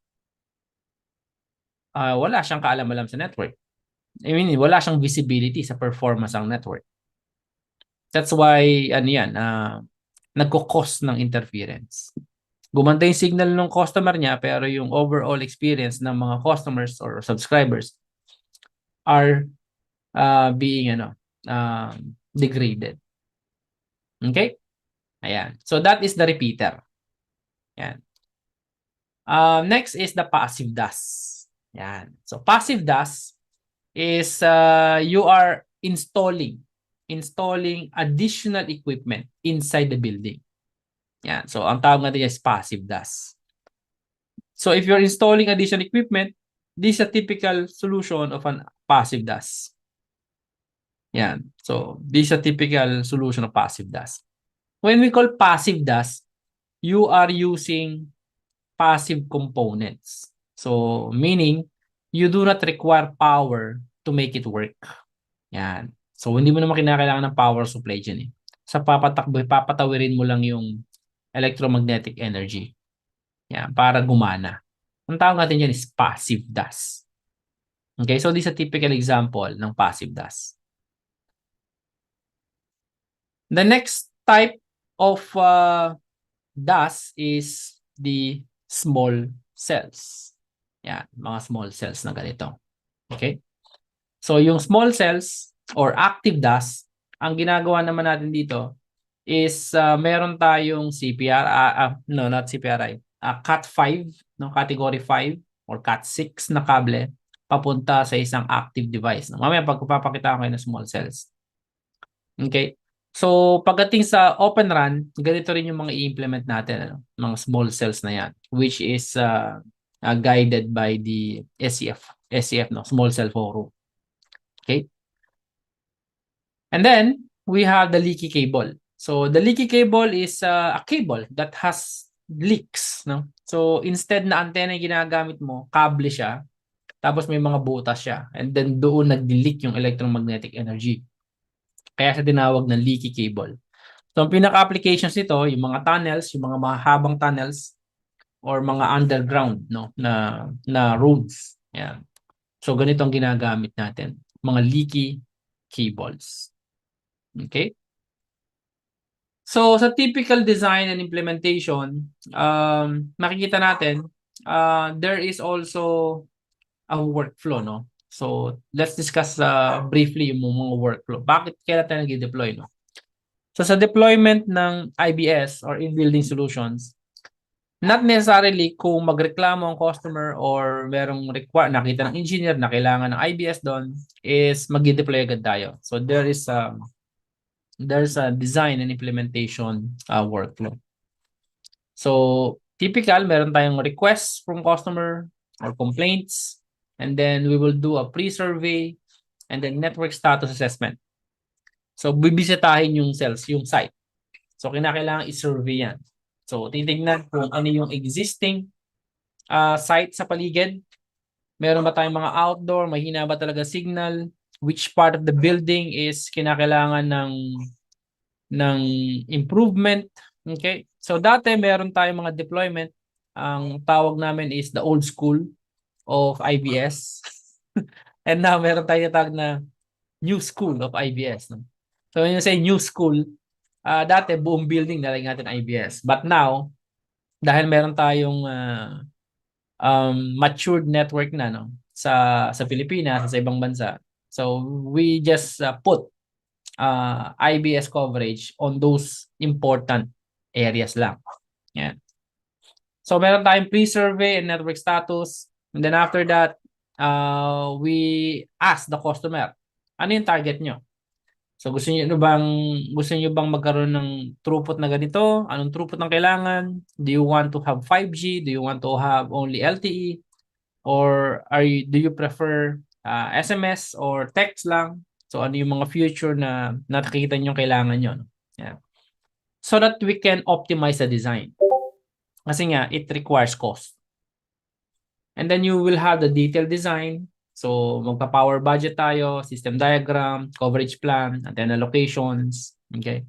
wala siyang kaalam-alam sa network. I mean, wala siyang visibility sa performance ng network. That's why, nagko-cause ng interference. Gumanda yung signal ng customer niya, pero yung overall experience ng mga customers or subscribers are being degraded. Okay? Ayan. So that is the repeater. Ayan. Next is the passive DAS. Ayan. So passive DAS is you are installing additional equipment inside the building. Yan. So, ang tawag natin is passive DAS. So, if you're installing additional equipment, this is a typical solution of an passive DAS. Yan. So, this is a typical solution of passive DAS. When we call passive DAS, you are using passive components. So, meaning, you do not require power to make it work. Yan. So, hindi mo naman kinakailangan ng power supply dyan eh. Sa papatawirin mo lang yung electromagnetic energy. Yan, para gumana. Ang tawag natin dyan is passive DAS. Okay, so this is a typical example ng passive DAS. The next type of DAS is the small cells. Yan, mga small cells na ganito. Okay? So, yung small cells or active DAS, ang ginagawa naman natin dito is meron tayong CPR, no, not CPRI, Cat5, no, Category 5 or Cat6 na kable papunta sa isang active device. No? Mamaya pagpapakita ko kayo ng small cells. Okay? So, pagdating sa Open RAN, ganito rin yung mga i-implement natin, ano? Mga small cells na yan, which is guided by the SCF, no? Small Cell Forum. Okay? And then, we have the leaky cable. So, the leaky cable is a cable that has leaks, no? So, instead na antenna yung ginagamit mo, kable siya, tapos may mga butas siya. And then, doon nag-leak yung electromagnetic energy. Kaya sa tinawag na leaky cable. So, ang pinaka-applications nito, yung mga tunnels, yung mga mahabang tunnels, or mga underground, no, na roads. Yan. So, ganito ang ginagamit natin. Mga leaky cables. Okay? So, sa typical design and implementation, makikita natin, there is also a workflow, no? So, let's discuss briefly yung mga workflow. Bakit kailan tayo nag-deploy, no? So, sa deployment ng IBS or in-building solutions, not necessarily kung magreklamo ang customer or merong nakita ng engineer na kailangan ng IBS doon, is mag-deploy agad tayo. So, there's a design and implementation workflow. So, typical, meron tayong requests from customer or complaints, and then we will do a pre-survey and then network status assessment. So, bibisitahin yung cells, yung site. So, kinakailangan i-survey yan. So, titignan kung ano yung existing site sa paligid. Meron ba tayong mga outdoor, mahina ba talaga signal, which part of the building is kinakailangan ng improvement. Okay? So dati meron tayong mga deployment, ang tawag namin is the old school of IBS. And now meron tayong tawag na new school of IBS. No? So when you say new school, dati buong building nalagyan natin IBS. But now, dahil meron tayong matured network na, no, sa Pilipinas, sa ibang bansa. So we just put IBS coverage on those important areas lang. Yan. So meron tayong pre-survey and network status. And then after that, we ask the customer, ano yung target nyo? So gusto niyo bang magkaroon ng throughput na ganito? Anong throughput ang kailangan? Do you want to have 5G? Do you want to have only LTE? Or do you prefer SMS or text lang? So ano yung mga future na nakikita niyo kailangan niyo, no? Yeah. So that we can optimize the design. Kasi nga it requires cost. And then you will have the detailed design. So magpa-power budget tayo, system diagram, coverage plan, antenna locations, okay?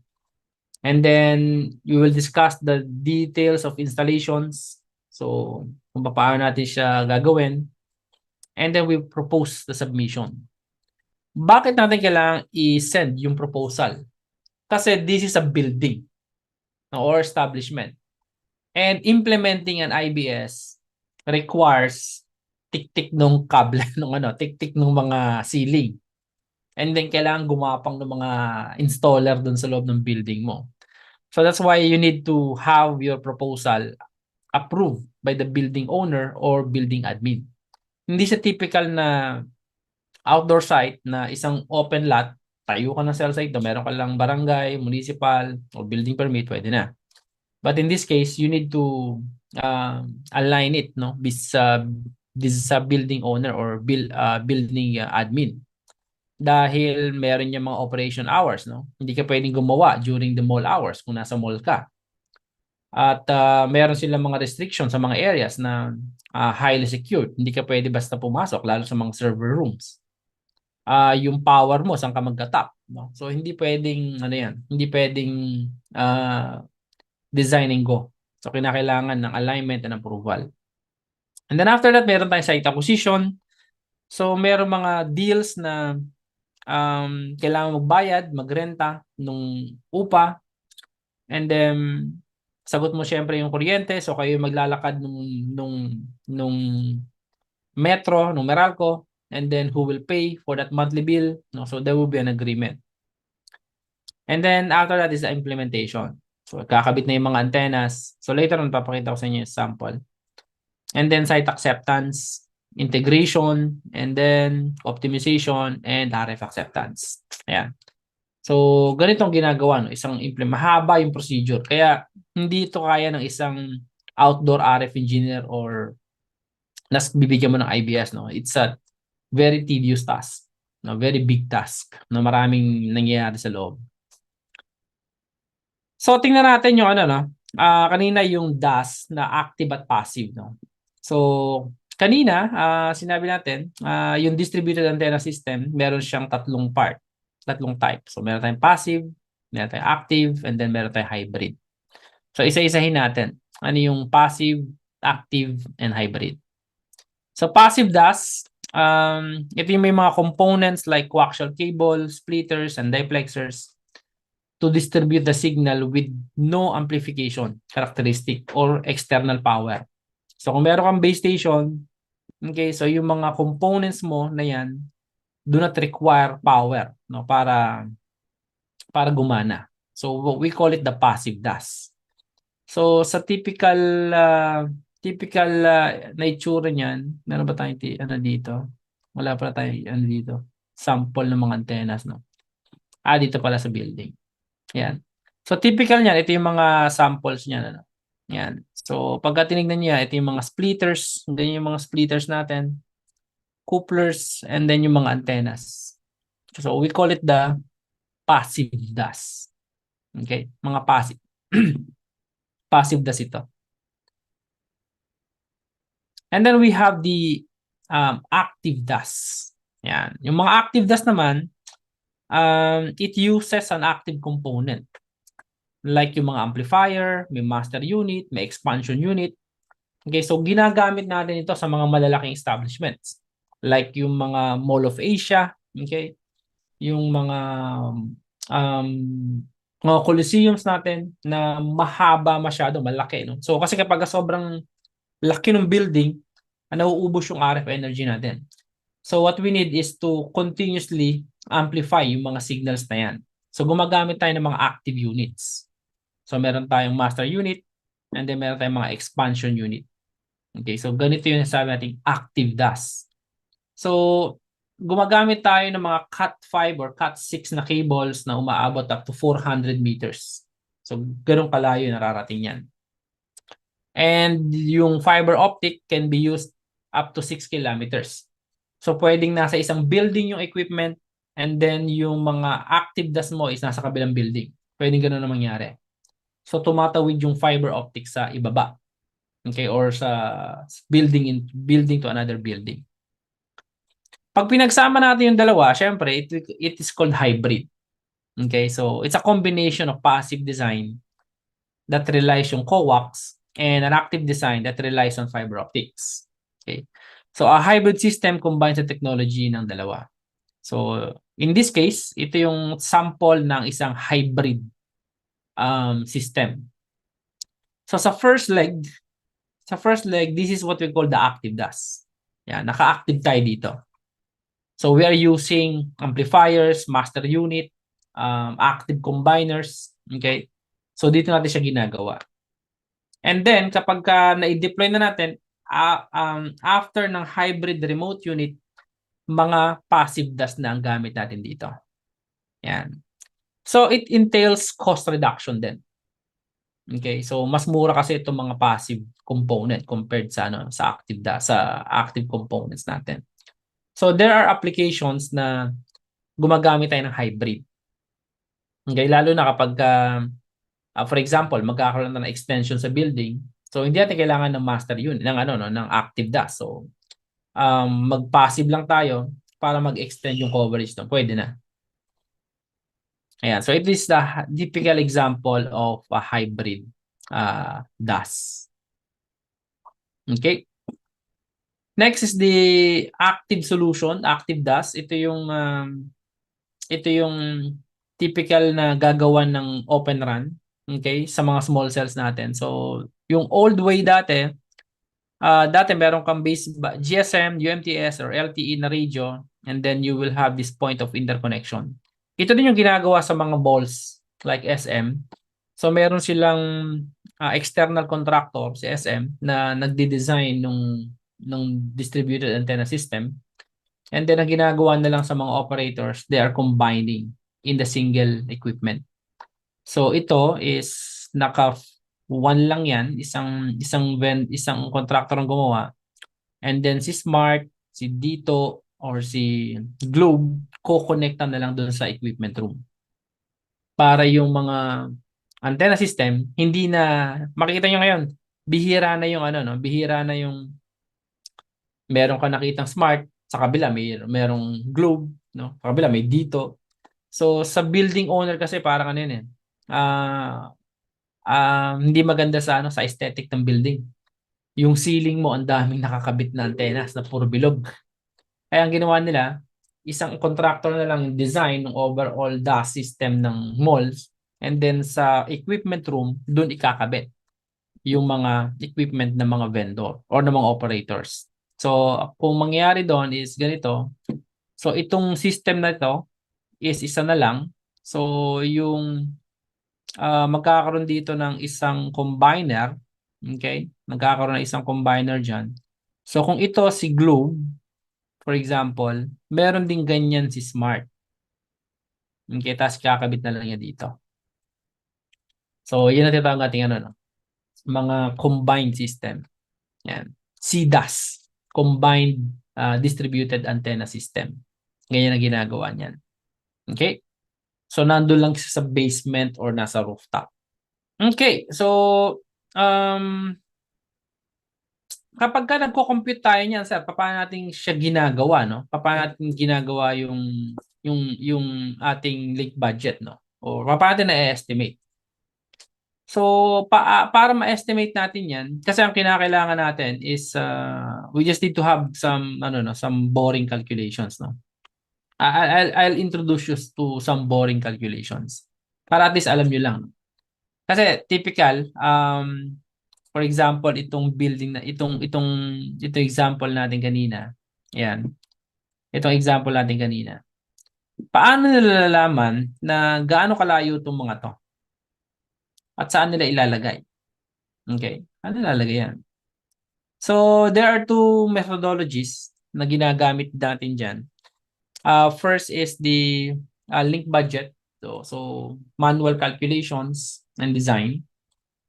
And then you will discuss the details of installations. So kung paano natin siya gagawin. And then we propose the submission. Bakit natin kailangan i-send yung proposal? Kasi this is a building or establishment. And implementing an IBS requires tik-tik nung kable, tik-tik nung mga ceiling. And then kailangan gumapang ng mga installer dun sa loob ng building mo. So that's why you need to have your proposal approved by the building owner or building admin. Hindi siya typical na outdoor site na isang open lot, tayo ka ng cell site, meron ka lang barangay, municipal, or building permit, pwede na. But in this case, you need to align it, no, sa building owner or building admin. Dahil meron niya mga operation hours, no? Hindi ka pwedeng gumawa during the mall hours kung nasa mall ka. At meron silang mga restrictions sa mga areas na highly secured. Hindi ka pwede basta pumasok, lalo sa mga server rooms. Yung power mo, saan ka magka-tap, no? So, hindi pwedeng, hindi pwedeng design and go. So, kinakailangan ng alignment and approval. And then after that, meron tayong site acquisition. So, meron mga deals na kailangan magbayad, magrenta nung upa. And then, sagot mo syempre yung kuryente. So, kayo maglalakad nung metro, nung Meralco. And then, who will pay for that monthly bill? No? So, there will be an agreement. And then after that is the implementation. So kakabit na yung mga antennas. So later on papakita ko sa inyo yung sample. And then site acceptance, integration, and then optimization and RF acceptance. Ayan. So ganito ang ginagawa, no? Mahaba yung procedure. Kaya hindi ito kaya ng isang outdoor RF engineer or nas bibigyan mo ng IBS, no? It's a very tedious task, no? Very big task na maraming nangyayari sa loob. So tingnan natin yung ano, no? Kanina yung DAS na active at passive, no? So kanina, sinabi natin, yung distributed antenna system, meron siyang tatlong type. So meron tayong passive, meron tayong active, and then meron tayong hybrid. So isa-isahin natin. Ano yung passive, active, and hybrid. So passive DAS, ito yung may mga components like coaxial cable, splitters, and diplexers to distribute the signal with no amplification characteristic or external power. So kung meron kang base station, okay, so yung mga components mo na yan do not require power, no, para gumana. So we call it the passive DAS. So sa typical na itsura niyan, meron ba tayong ano dito? Wala pa tayong ano dito. Sample ng mga antennas, no. Dito pala sa building. Yan. So typical niyan, ito yung mga samples niyan, ano. Yan. So pagka tinignan niyo, ito yung mga splitters, ganyan yung mga splitters natin, couplers, and then yung mga antennas. So we call it the passive DAS. Okay? Mga passive. Passive DAS ito. And then we have the active DAS. Yan. Yung mga active DAS naman, it uses an active component. Like yung mga amplifier, may master unit, may expansion unit. Okay, so ginagamit natin ito sa mga malalaking establishments. Like yung mga Mall of Asia, okay? Yung mga coliseums natin na mahaba masyado, malaki, no? So kasi kapag sobrang laki ng building, nauubos yung RF energy natin. So what we need is to continuously amplify yung mga signals na yan. So gumagamit tayo ng mga active units. So meron tayong master unit and then meron tayong mga expansion unit. Okay, so ganito yung sabi natin active DAS. So gumagamit tayo ng mga Cat5 or Cat6 na cables na umaabot up to 400 meters. So ganun kalayo nararating yan. And yung fiber optic can be used up to 6 kilometers. So pwedeng nasa isang building yung equipment and then yung mga active DAS mo is nasa kabilang building. Pwedeng ganun na mangyari. So tumatawid yung fiber optic sa ibaba. Okay, or sa building to another building. Pag pinagsama natin yung dalawa, syempre it is called hybrid. Okay, so it's a combination of passive design that relies on coax and an active design that relies on fiber optics. Okay. So a hybrid system combines the technology ng dalawa. So in this case, ito yung sample ng isang hybrid system. So sa first leg, this is what we call the active DAS. Yan, naka-active tayo dito. So we are using amplifiers, master unit, active combiners, okay? So dito natin siya ginagawa. And then kapag na-deploy na natin, after ng hybrid remote unit, mga passive DAS na ang gamit natin dito. Yan. So it entails cost reduction din. Okay, so mas mura kasi itong mga passive component compared sa active DAS, sa active components natin. So there are applications na gumagamit tayo ng hybrid. Okay, lalo na kapag for example, magkakaroon na ng extension sa building. So hindi natin kailangan ng master unit ng active DAS. So mag-passive lang tayo para mag-extend yung coverage no. Pwede na. Ayan, so it is the typical example of a hybrid DAS. Okay. Next is the active solution, active DAS. Ito yung typical na gagawan ng open run, okay, sa mga small cells natin. So, yung old way dati meron kang base GSM, UMTS or LTE na radio and then you will have this point of interconnection. Ito din yung ginagawa sa mga malls like SM. So meron silang external contractor si SM na nagde-design nung distributed antenna system. And then ang ginagawa na lang sa mga operators, they are combining in the single equipment. So ito is naka one lang yan, isang contractor ang gumawa. And then si Smart, si Dito or si Globe ko-connectan na lang doon sa equipment room. Para yung mga antenna system hindi na makikita nyo ngayon, bihira na yung ano no, bihira na yung meron ka nakitang Smart sa kabila merong Globe no, sa kabila may Dito. So sa building owner kasi parang ano yun eh. Hindi maganda sa ano sa aesthetic ng building. Yung ceiling mo ang daming nakakabit na antennas na puro bilog. Kaya ang ginawa nila, isang contractor na lang design ng overall DAS system ng malls and then sa equipment room, doon ikakabit yung mga equipment ng mga vendor or ng mga operators. So, kung mangyayari doon is ganito. So, itong system na ito is isa na lang. So, yung magkakaroon dito ng isang combiner. Okay? Magkakaroon ng isang combiner dyan. So, kung ito si Globe, for example, meron din ganyan si Smart. Okay? Tapos kakabit na lang niya dito. So, yun ang tinatawag natin ano, no? Mga combined system. Yan. CDAS. Combined Distributed Antenna System. Ganyan ang ginagawa niyan. Okay? So, nandun lang sa basement or nasa rooftop. Okay. So, kapag ka nagko-compute tayo niyan, sir, paano natin siya ginagawa, no? Paano natin ginagawa yung ating link budget, no? O paano natin na-estimate? So, para ma-estimate natin 'yan, kasi ang kinakailangan natin is we just need to have some ano no, some boring calculations, no? I'll introduce you to some boring calculations. Para at least alam niyo lang. Kasi typical for example, itong building na itong example natin kanina. Ayan. Itong example natin kanina. Paano nilalaman na gaano kalayo itong mga to? At saan nila ilalagay? Okay. Ano ilalagay yan? So, there are two methodologies na ginagamit natin dyan. First is the link budget. So manual calculations and design.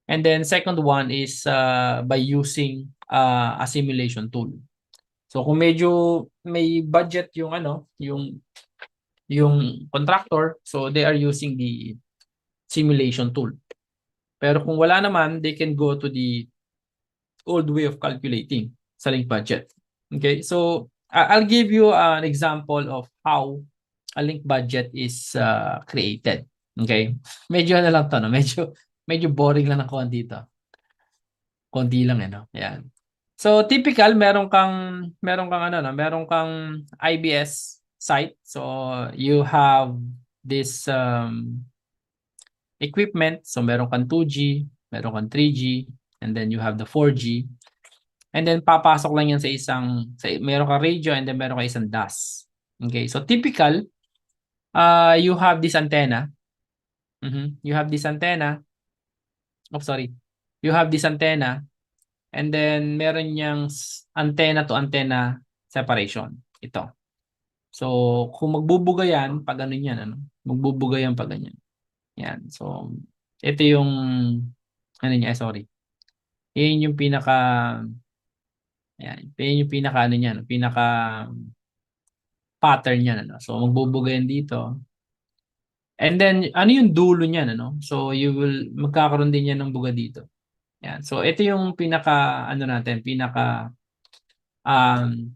And then second one is by using a simulation tool. So kung medyo may budget yung ano, yung contractor, so they are using the simulation tool. Pero kung wala naman, they can go to the old way of calculating sa link budget. Okay? So I'll give you an example of how a link budget is created. Okay? Medyo ano lang to, no? Medyo boring lang ng konti dito. Konti lang no. Ayan. So typical meron kang ano no, meron kang IBS site. So you have this equipment. So meron kang 2G, meron kang 3G, and then you have the 4G. And then papasok lang yan meron kang radio and then meron kang isang DAS. Okay? So typical you have this antenna. You have this antenna. Oh, sorry. You have this antenna and then meron niyang antenna to antenna separation. Ito. So, kung magbubuga yan, pag ano yan, ano? Magbubuga yan pag ganyan. Yan. So, ito yung ano niya, sorry. Yan yung pinaka ano niyan, pinaka pattern niyan, ano. So, magbubuga yan dito. And then, ano yung dulo niyan, ano? So, magkakaroon din yan ng buga dito. Yan. So, ito yung pinaka, ano natin, pinaka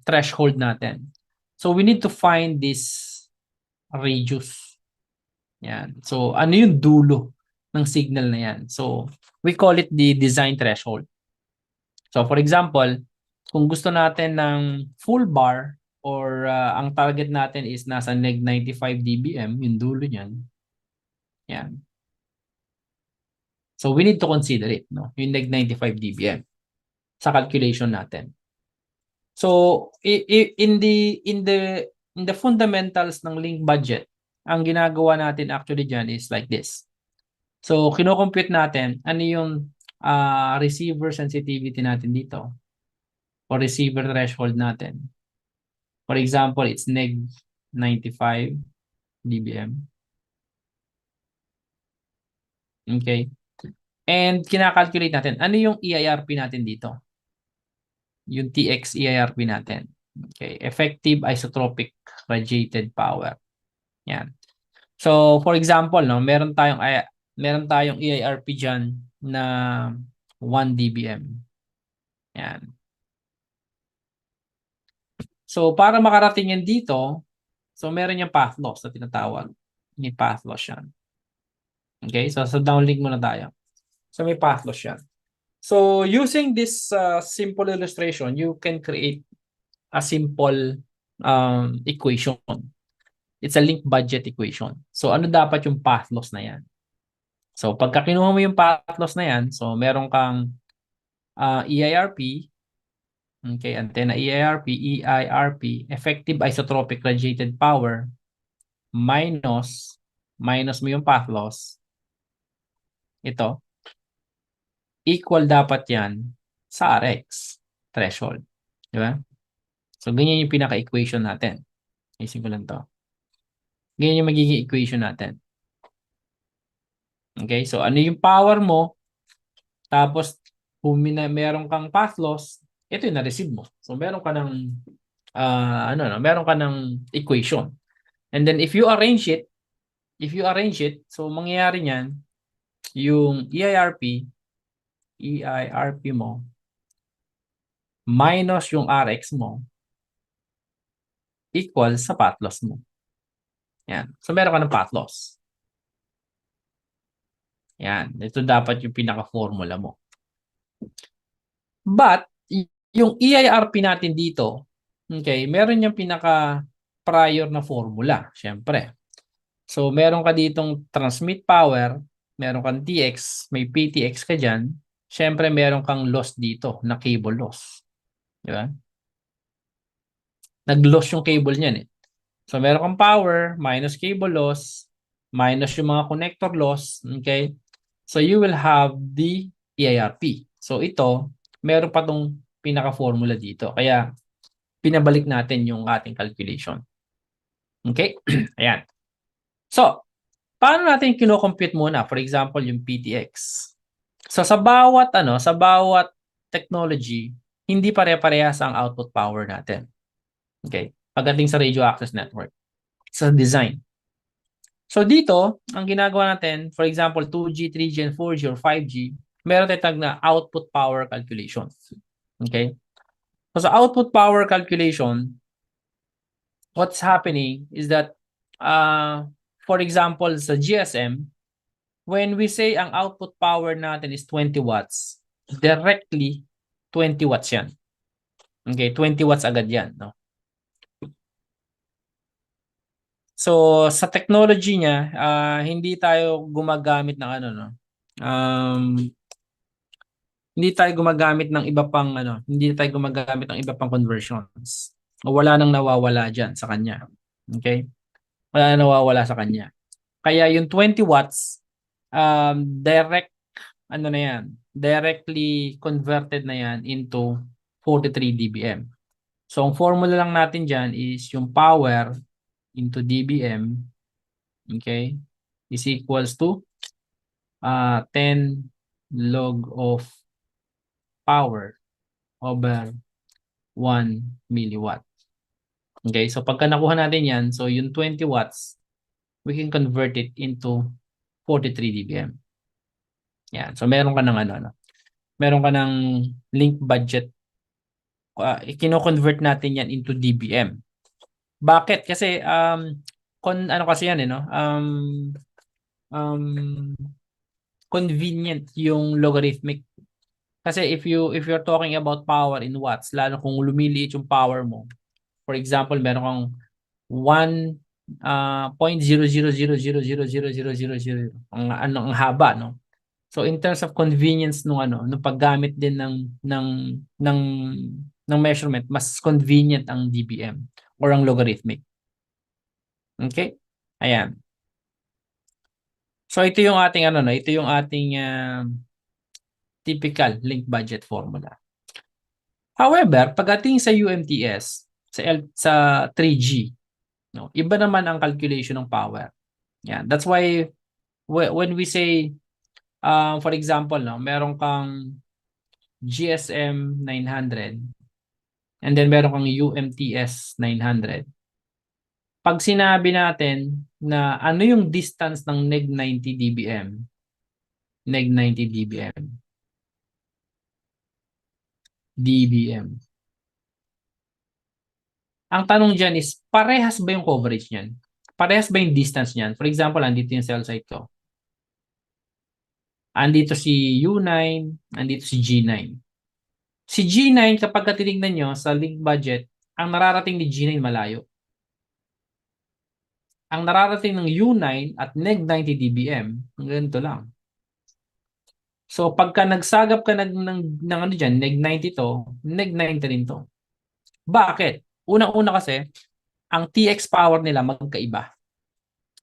threshold natin. So, we need to find this radius. Yan. So, ano yung dulo ng signal na yan? So, we call it the design threshold. So, for example, kung gusto natin ng full bar or ang target natin is nasa neg 95 dBm, yung dulo niyan. Yan. So we need to consider it, no? Yung neg 95 dBm sa calculation natin. So in the fundamentals ng link budget, ang ginagawa natin actually dyan is like this. So, kinocompute natin ano yung receiver sensitivity natin dito o receiver threshold natin. For example, it's neg 95 dBm. Okay. And kinakalculate natin, ano yung EIRP natin dito? Yung TX EIRP natin. Okay. Effective isotropic radiated power. Yan. So, for example, no, meron tayong EIRP dyan na 1 dBm. Yan. So, para makarating yan dito, so meron yung path loss na tinatawag. May path loss yan. Okay, so sa downlink muna tayo. So, may path loss yan. So, using this simple illustration, you can create a simple equation. It's a link budget equation. So, ano dapat yung path loss na yan? So, pagka kinuha mo yung path loss na yan, so meron kang EIRP, okay, antenna EIRP, effective isotropic radiated power, minus mo yung path loss, ito, equal dapat yan sa RX threshold. Di ba? So, ganyan yung pinaka-equation natin. Isin ko lang to. Ganyan yung magiging equation natin. Okay? So, ano yung power mo? Tapos, kung meron kang path loss, ito yung na-receive mo. So, meron ka ng meron ka ng equation. And then, if you arrange it, so, mangyayari niyan, yung EIRP mo, minus yung RX mo, equal sa path loss mo. Yan. So, meron ka ng path loss. Yan. Ito dapat yung pinaka-formula mo. But, yung EIRP natin dito, okay, meron yung pinaka-prior na formula, syempre. So, meron ka ditong transmit power, meron kang TX, may PTX ka dyan, syempre meron kang loss dito, na cable loss. Di ba? Nag-loss yung cable niyan eh. So, meron kang power, minus cable loss, minus yung mga connector loss, okay? So, you will have the EIRP. So, ito, meron pa tong pinaka-formula dito. Kaya, pinabalik natin yung ating calculation. Okay? Ayan. So, paano natin kino-compute muna? For example, yung PTX. So, sa bawat technology, hindi pare-parehas ang output power natin. Okay? Pagdating sa radio access network. Sa design. So, dito, ang ginagawa natin, for example, 2G, 3G, and 4G or 5G, meron tayong na output power calculation. Okay? So, sa output power calculation, what's happening is that, for example, sa GSM, when we say ang output power natin is 20 watts, directly 20 watts yan. Okay, 20 watts agad yan. No? So, sa technology niya, hindi tayo gumagamit ng hindi tayo gumagamit ng iba pang conversions. O wala nang nawawala diyan sa kanya. Okay? Wala nang nawawala sa kanya. Kaya yung 20 watts directly converted na yan into 43 dBm. So, ang formula lang natin diyan is yung power into dBm, okay, is equals to 10 log of power over 1 milliwatt. Okay, so pagka nakuha natin yan, so yung 20 watts, we can convert it into 43 dBm. Yan, so meron ka ng meron ka ng link budget. Kino-convert natin yan into dBm. Bakit? Kasi kasi yan no? Convenient yung logarithmic. Kasi if you're talking about power in watts, lalo kung lumiliit yung power mo. For example, meron kang 1.000000000 ang haba, no? So in terms of convenience nung paggamit din ng measurement, mas convenient ang dBm or ang logarithmic. Okay? Ayan. So ito yung ating ano no, ito yung ating typical link budget formula. However, pagdating sa UMTS, sa 3G, no, iba naman ang calculation ng power. Yan. That's why when we say for example, no, meron kang GSM 900 and then meron kang UMTS 900. Pag sinabi natin na ano yung distance ng neg 90 dBm, neg 90 dBm. Ang tanong dyan is, parehas ba yung coverage niyan? Parehas ba yung distance niyan? For example, andito yung cell site ko. Andito si U9, andito si G9. Si G9, kapag tinignan nyo sa link budget, ang nararating ni G9 malayo. Ang nararating ng U9 at neg 90 dBm, ganito lang. So, pagka nagsagap ka ng ano dyan, neg 90 to, neg 90 rin to. Bakit? Una-una kasi, ang TX power nila magkaiba.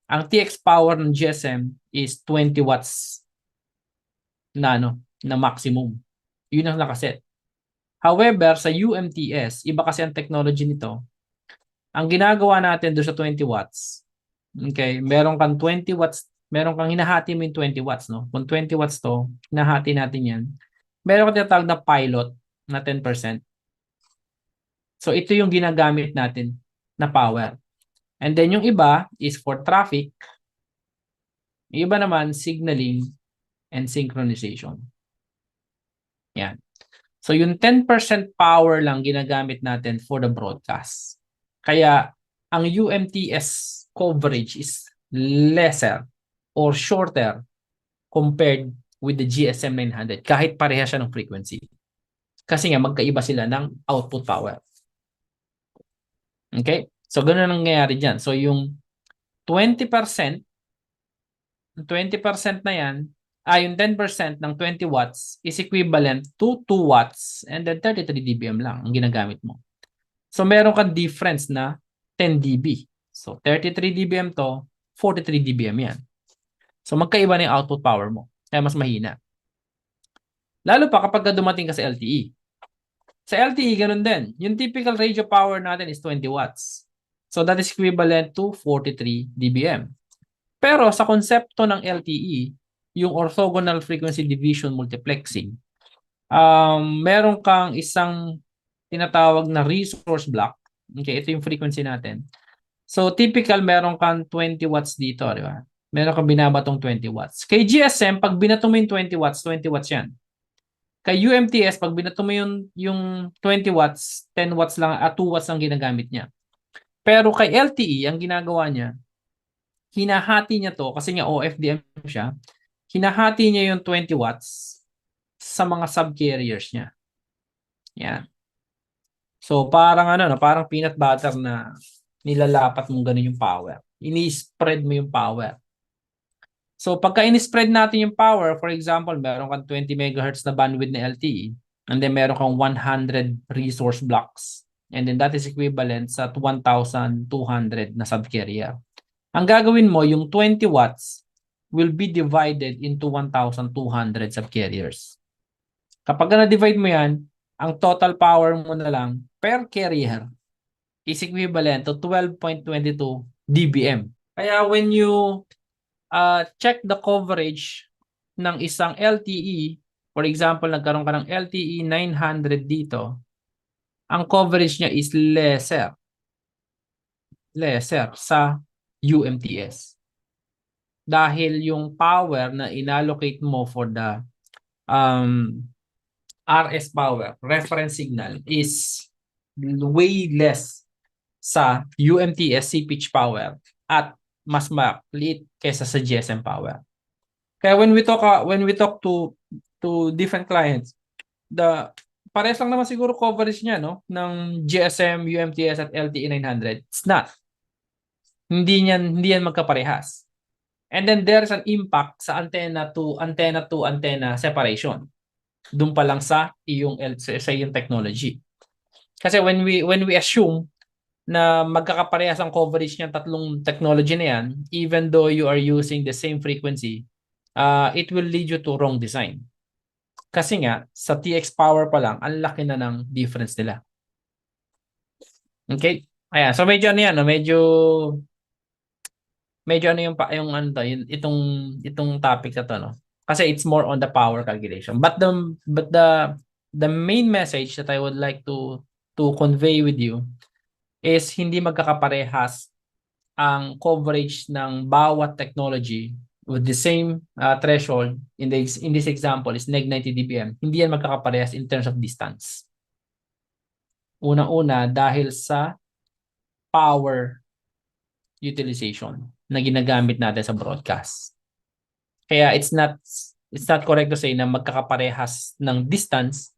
Ang TX power ng GSM is 20 watts na maximum. Yun ang nakaset. However, sa UMTS, iba kasi ang technology nito. Ang ginagawa natin doon sa 20 watts, okay, meron kang 20 watts, meron kang hinahati mo yung 20 watts, no? Kung 20 watts to, hinahati natin yan. Meron kang tinatawag na pilot na 10%. So, ito yung ginagamit natin na power. And then, yung iba is for traffic. Yung iba naman, signaling and synchronization. Yan. So, yung 10% power lang ginagamit natin for the broadcast. Kaya, ang UMTS coverage is lesser or shorter compared with the GSM 900 kahit pareha siya ng frequency. Kasi nga, magkaiba sila ng output power. Okay? So, ganun ang nangyayari dyan. So, yung 20% na yan, yung 10% ng 20 watts is equivalent to 2 watts and then 33 dBm lang ang ginagamit mo. So, meron kang difference na 10 dB. So, 33 dBm to, 43 dBm yan. So, magkaiba na yung output power mo. Kaya mas mahina. Lalo pa kapag dumating ka sa LTE. Sa LTE, ganun din. Yung typical radio power natin is 20 watts. So, that is equivalent to 43 dBm. Pero sa konsepto ng LTE, yung orthogonal frequency division multiplexing, meron kang isang tinatawag na resource block. Okay, ito yung frequency natin. So, typical, meron kang 20 watts dito, di ba? Meron kang binabatong 20 watts. Kay GSM, pag binato mo yung 20 watts yan. Kay UMTS, pag binato mo yung 20 watts, 10 watts lang, 2 watts lang ginagamit niya. Pero kay LTE, ang ginagawa niya, hinahati niya to, kasi nga OFDM siya, hinahati niya yung 20 watts sa mga subcarriers niya. Yan. So, parang parang peanut butter na nilalapat mong ganun yung power. Ini-spread mo yung power. So, pagka ini-spread natin yung power, for example, meron kang 20 MHz na bandwidth na LTE, and then meron kang 100 resource blocks. And then that is equivalent sa 1,200 na subcarrier. Ang gagawin mo, yung 20 watts will be divided into 1,200 subcarriers. Kapag na-divide mo yan, ang total power mo na lang per carrier is equivalent to 12.22 dBm. Kaya when you check the coverage ng isang LTE, for example, nagkaroon ka ng LTE 900 dito, ang coverage niya is lesser sa UMTS. Dahil yung power na inallocate mo for the RS power, reference signal, is way less sa UMTS C-pitch power at mas maliit kaysa sa GSM power. Kaya when we talk to different clients, parehas lang naman siguro coverage niya, no, ng GSM, UMTS at LTE 900. It's not. Hindi yan magkaparehas. And then there's an impact sa antenna to antenna separation. Doon pa lang sa iyong technology. Kasi when we assume na magkakaparehas ang coverage ng tatlong technology na yan, even though you are using the same frequency, it will lead you to wrong design. Kasi nga, sa TX power pa lang, ang laki na ng difference nila. Okay? Ayan, so medyo ano yan, no? Medyo ano yung ano to, itong topic na to, no? Kasi it's more on the power calculation. But the main message that I would like to convey with you is hindi magkakaparehas ang coverage ng bawat technology with the same threshold in this example is neg 90 dBm. Hindi yan magkakaparehas in terms of distance. Una-una dahil sa power utilization na ginagamit natin sa broadcast. Kaya it's not correct to say na magkakaparehas ng distance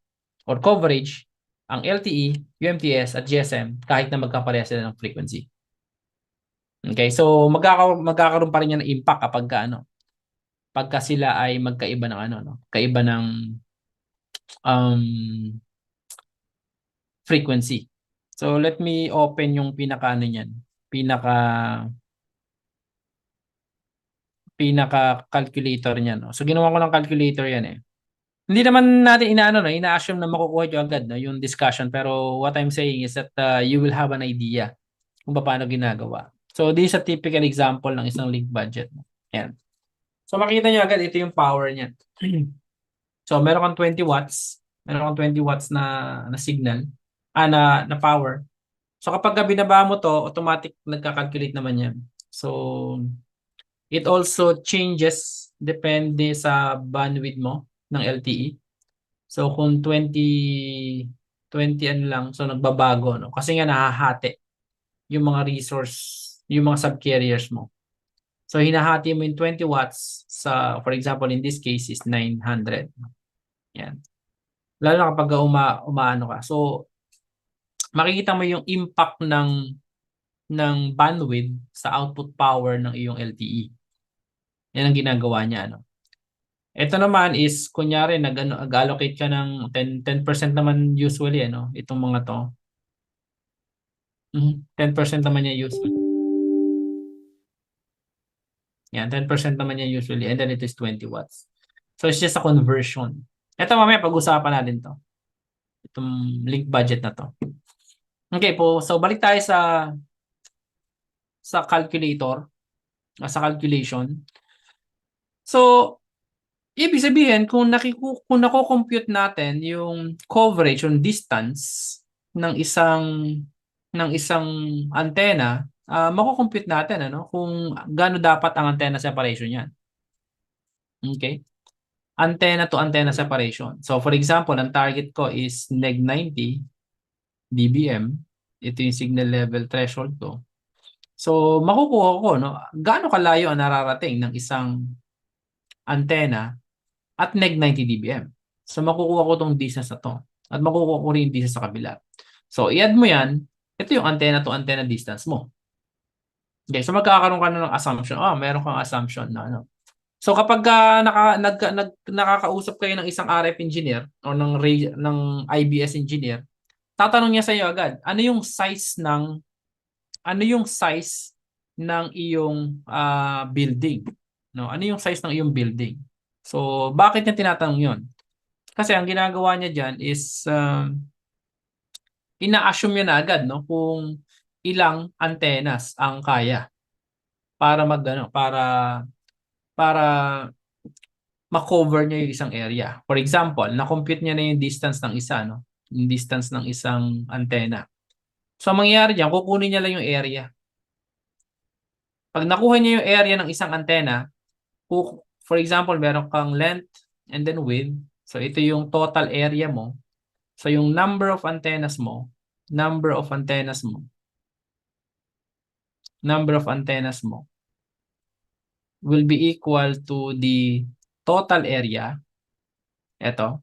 or coverage ang LTE, UMTS at GSM kahit na magkaparehas sila ng frequency. Okay, so magkakaroon pa rin yan ng impact pagka sila ay magkaiba ng kaiba ng um, frequency. So let me open yung pinaka calculator niyan, no. So ginawa ko ng calculator yan eh. Hindi naman natin ina-assume na makukuha nyo agad yung discussion, pero what I'm saying is that you will have an idea kung paano ginagawa. So this is a typical example ng isang link budget. Yan. So makita nyo agad, ito yung power niya. So meron kang 20 watts, meron kang 20 watts na signal, na power. So kapag binaba mo to, automatic nagka-calculate naman yan. So it also changes depende sa bandwidth mo ng LTE. So kung 20 ano lang, so nagbabago, no? Kasi nga nahahati yung mga resource, yung mga subcarriers mo. So hinahati mo yung 20 watts sa, for example, in this case is 900. Yan. Lalo na kapag umaano ka. So makikita mo yung impact ng bandwidth sa output power ng iyong LTE. Yan ang ginagawa niya, ano. Ito naman is kunyari nag-allocate ka ng 10% naman usually, ano, itong mga to. 10% naman niya usually. Yan, 10% naman niya usually and then it is 20 watts. So it's just a conversion. Ito mamaya pag-usapan natin to. Itong link budget na to. Okay po, so balik tayo sa calculator, sa calculation. So ibig sabihin, kung nako-compute natin yung coverage, yung distance ng isang antenna, mako-compute natin kung gaano dapat ang antenna separation niyan. Okay? Antenna to antenna separation. So for example, ang target ko is neg 90 dBm. Ito yung signal level threshold ko. So makukuha ko gaano kalayo ang nararating ng isang antenna at neg 90 dBm. So makukuha ko tong distance na to. At makukuha ko rin yung distance sa kabila. So i-add mo yan, ito yung antenna to antenna distance mo. Okay, so magkakaroon ka na ng assumption. Meron kang assumption na So kapag nakakausap kayo ng isang RF engineer o ng IBS engineer, tatanong niya sa iyo agad, ano yung size ng iyong building? No, ano yung size ng iyong building? So, bakit niya tinatanong 'yon? Kasi ang ginagawa niya diyan is ina-assume niya na agad kung ilang antennas ang kaya para para ma-cover niya yung isang area. For example, na-compute niya na yung distance ng yung distance ng isang antenna. So, ang mangyayari diyan, kukunin niya lang yung area. Pag nakuha niya yung area ng isang antenna, for example, meron kang length and then width. So, ito yung total area mo. So, yung number of antennas mo will be equal to the total area. Ito.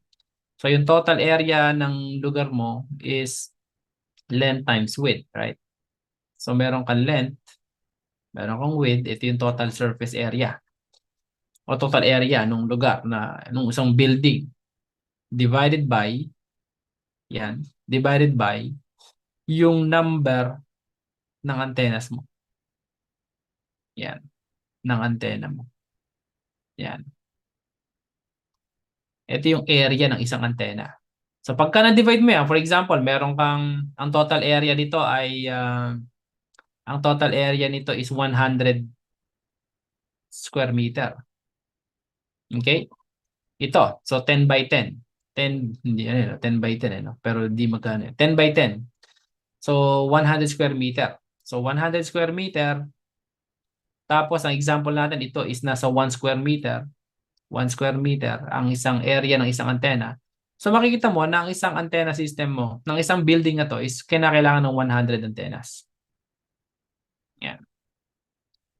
So, yung total area ng lugar mo is length times width, right? So, meron kang length, meron kang width, ito yung total surface area o total area ng lugar nung isang building divided by yung number ng antennas mo. Yan, ng antena mo. Yan. Ito yung area ng isang antena. So pagka na-divide mo yan, for example, meron kang, ang total area dito ay, ang total area nito is 100 square meter. Okay? Ito, so 10 by 10. 10, hindi, ano, 10 by 10, no? Pero di magkano. 10 by 10. So 100 square meter. So 100 square meter, tapos ang example natin, ito is nasa 1 square meter. 1 square meter ang isang area ng isang antena. So makikita mo na ang isang antenna system mo, ng isang building na to is kinakailangan ng 100 antennas. Yan.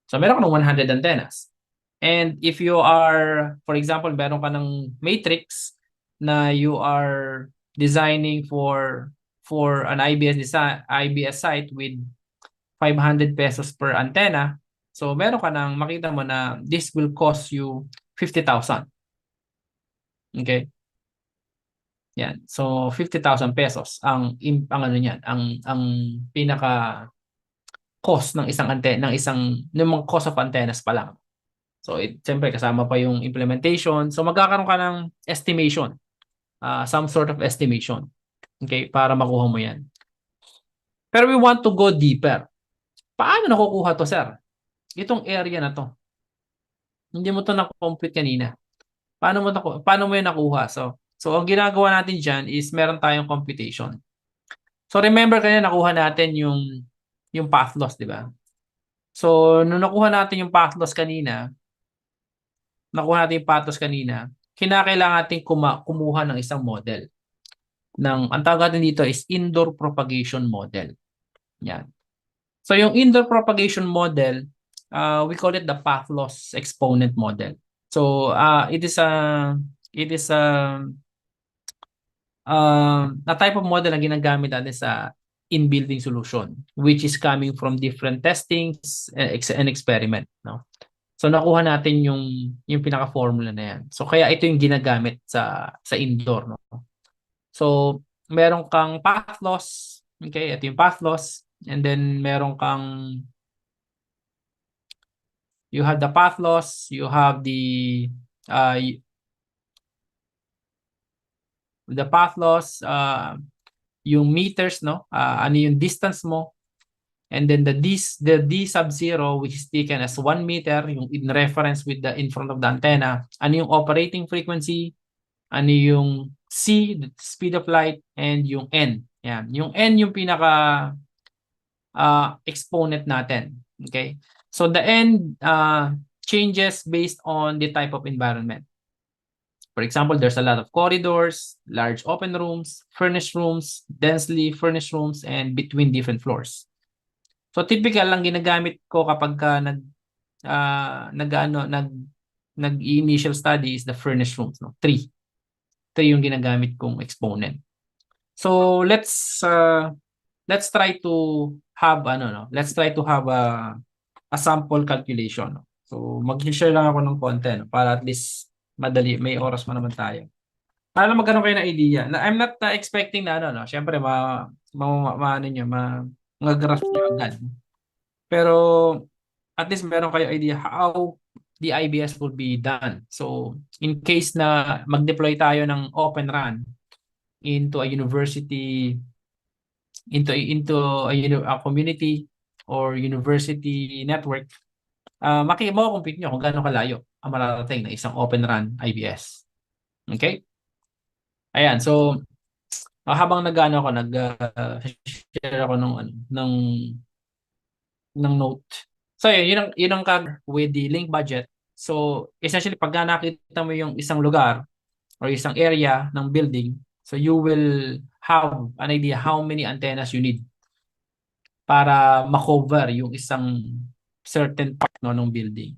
So meron ka ng 100 antennas. And if you are, for example, meron ka ng matrix na you are designing for an IBS design, IBS site with 500 pesos per antenna. So meron ka ng makita mo na this will cost you 50,000. Okay? Yan. So 50,000 pesos ang ano niyan, ang pinaka cost ng isang antena, ng isang ng mga cost of antennas pa lang. So siyempre kasama pa yung implementation. So magkakaroon ka ng estimation, some sort of estimation. Okay, para makuha mo 'yan. Pero we want to go deeper. Paano nakukuha to, sir? Itong area na to. Hindi mo to na-complete kanina. Paano mo 'yan nakuha? So ang ginagawa natin diyan is meron tayong computation. So remember kanina nakuha natin yung path loss, di ba? So nung nakuha natin yung path loss kanina, kinakailangan natin kumuha ng isang model. Ang tawag natin dito is indoor propagation model. Yan. So yung indoor propagation model, we call it the path loss exponent model. So it is a type of model na ginagamit natin sa in-building solution, which is coming from different testings and experiment, no? So nakuha natin yung pinaka-formula na yan. So kaya ito yung ginagamit sa indoor, no? So meron kang path loss, okay? Ito yung path loss, and then meron kang, you have the path loss, you have uh the path loss, yung meters, no? Ano yung distance mo, and then the D sub 0, which is taken as 1 meter, yung in reference with the in front of the antenna. Ano yung operating frequency, ano yung C, the speed of light, and yung N. Yan. Yung N yung pinaka exponent natin. Okay? So the N changes based on the type of environment. For example, there's a lot of corridors, large open rooms, furnished rooms, densely furnished rooms, and between different floors. So typical lang ginagamit ko kapag ka nag-initial study is the furnished rooms, no? 3. 3 yung ginagamit kong exponent. So let's try to have a sample calculation, no? So mag-share lang ako ng konti, no? Para at least madali, may oras pa naman tayo. Para lang magkaroon kayo ng idea. I'm not expecting na no. Syempre mag-graph nyo agad. Pero at least meron kayo idea how the IBS will be done. So in case na mag-deploy tayo ng Open RAN into a university, a community or university network, makocompute nyo kung gaano kalayo ang mararating na isang Open RAN IBS. Okay? Ayan, so habang share ako ng note. So yun ang cover with the link budget. So essentially pag nakita mo yung isang lugar or isang area ng building, so you will have an idea how many antennas you need para ma-cover yung isang certain part, no, ng building.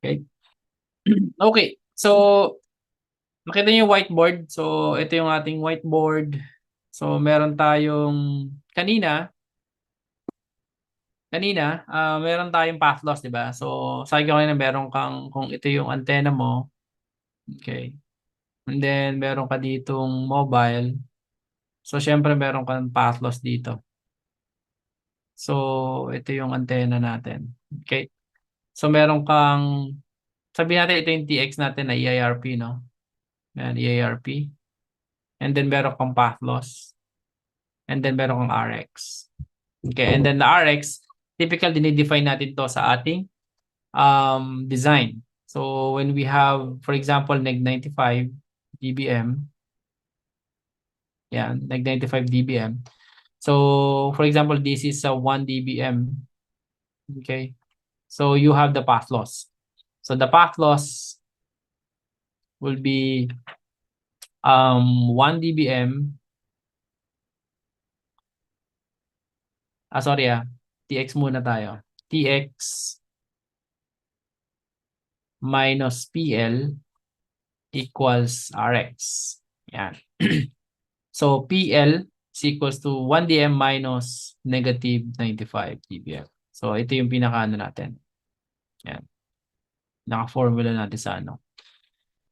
Okay? Okay. So makita niyo yung whiteboard. So ito yung ating whiteboard. So meron tayong meron tayong path loss, di ba? So sabi ko kanina meron kang, kung ito yung antenna mo, okay. And then meron ka ditong mobile. So syempre meron kang path loss dito. So, ito yung antenna natin. Okay? So, meron kang, sabihin natin ito yung TX natin na EIRP, no? Yan, EIRP. And then, meron kang path loss. And then, meron kang RX. Okay? And then, the RX, typical, dinidefine natin to sa ating design. So, when we have, for example, neg 95 dBm, yan, neg 95 dBm. So, for example, this is a 1 dBm. Okay? So, you have the path loss. So, the path loss will be 1 dBm. Sorry TX muna tayo. TX minus PL equals RX. Yan. So, PL is equals to 1 dm minus negative 95 dBm. So, ito yung pinaka-ano natin. Yan. Naka-formula natin sa ano.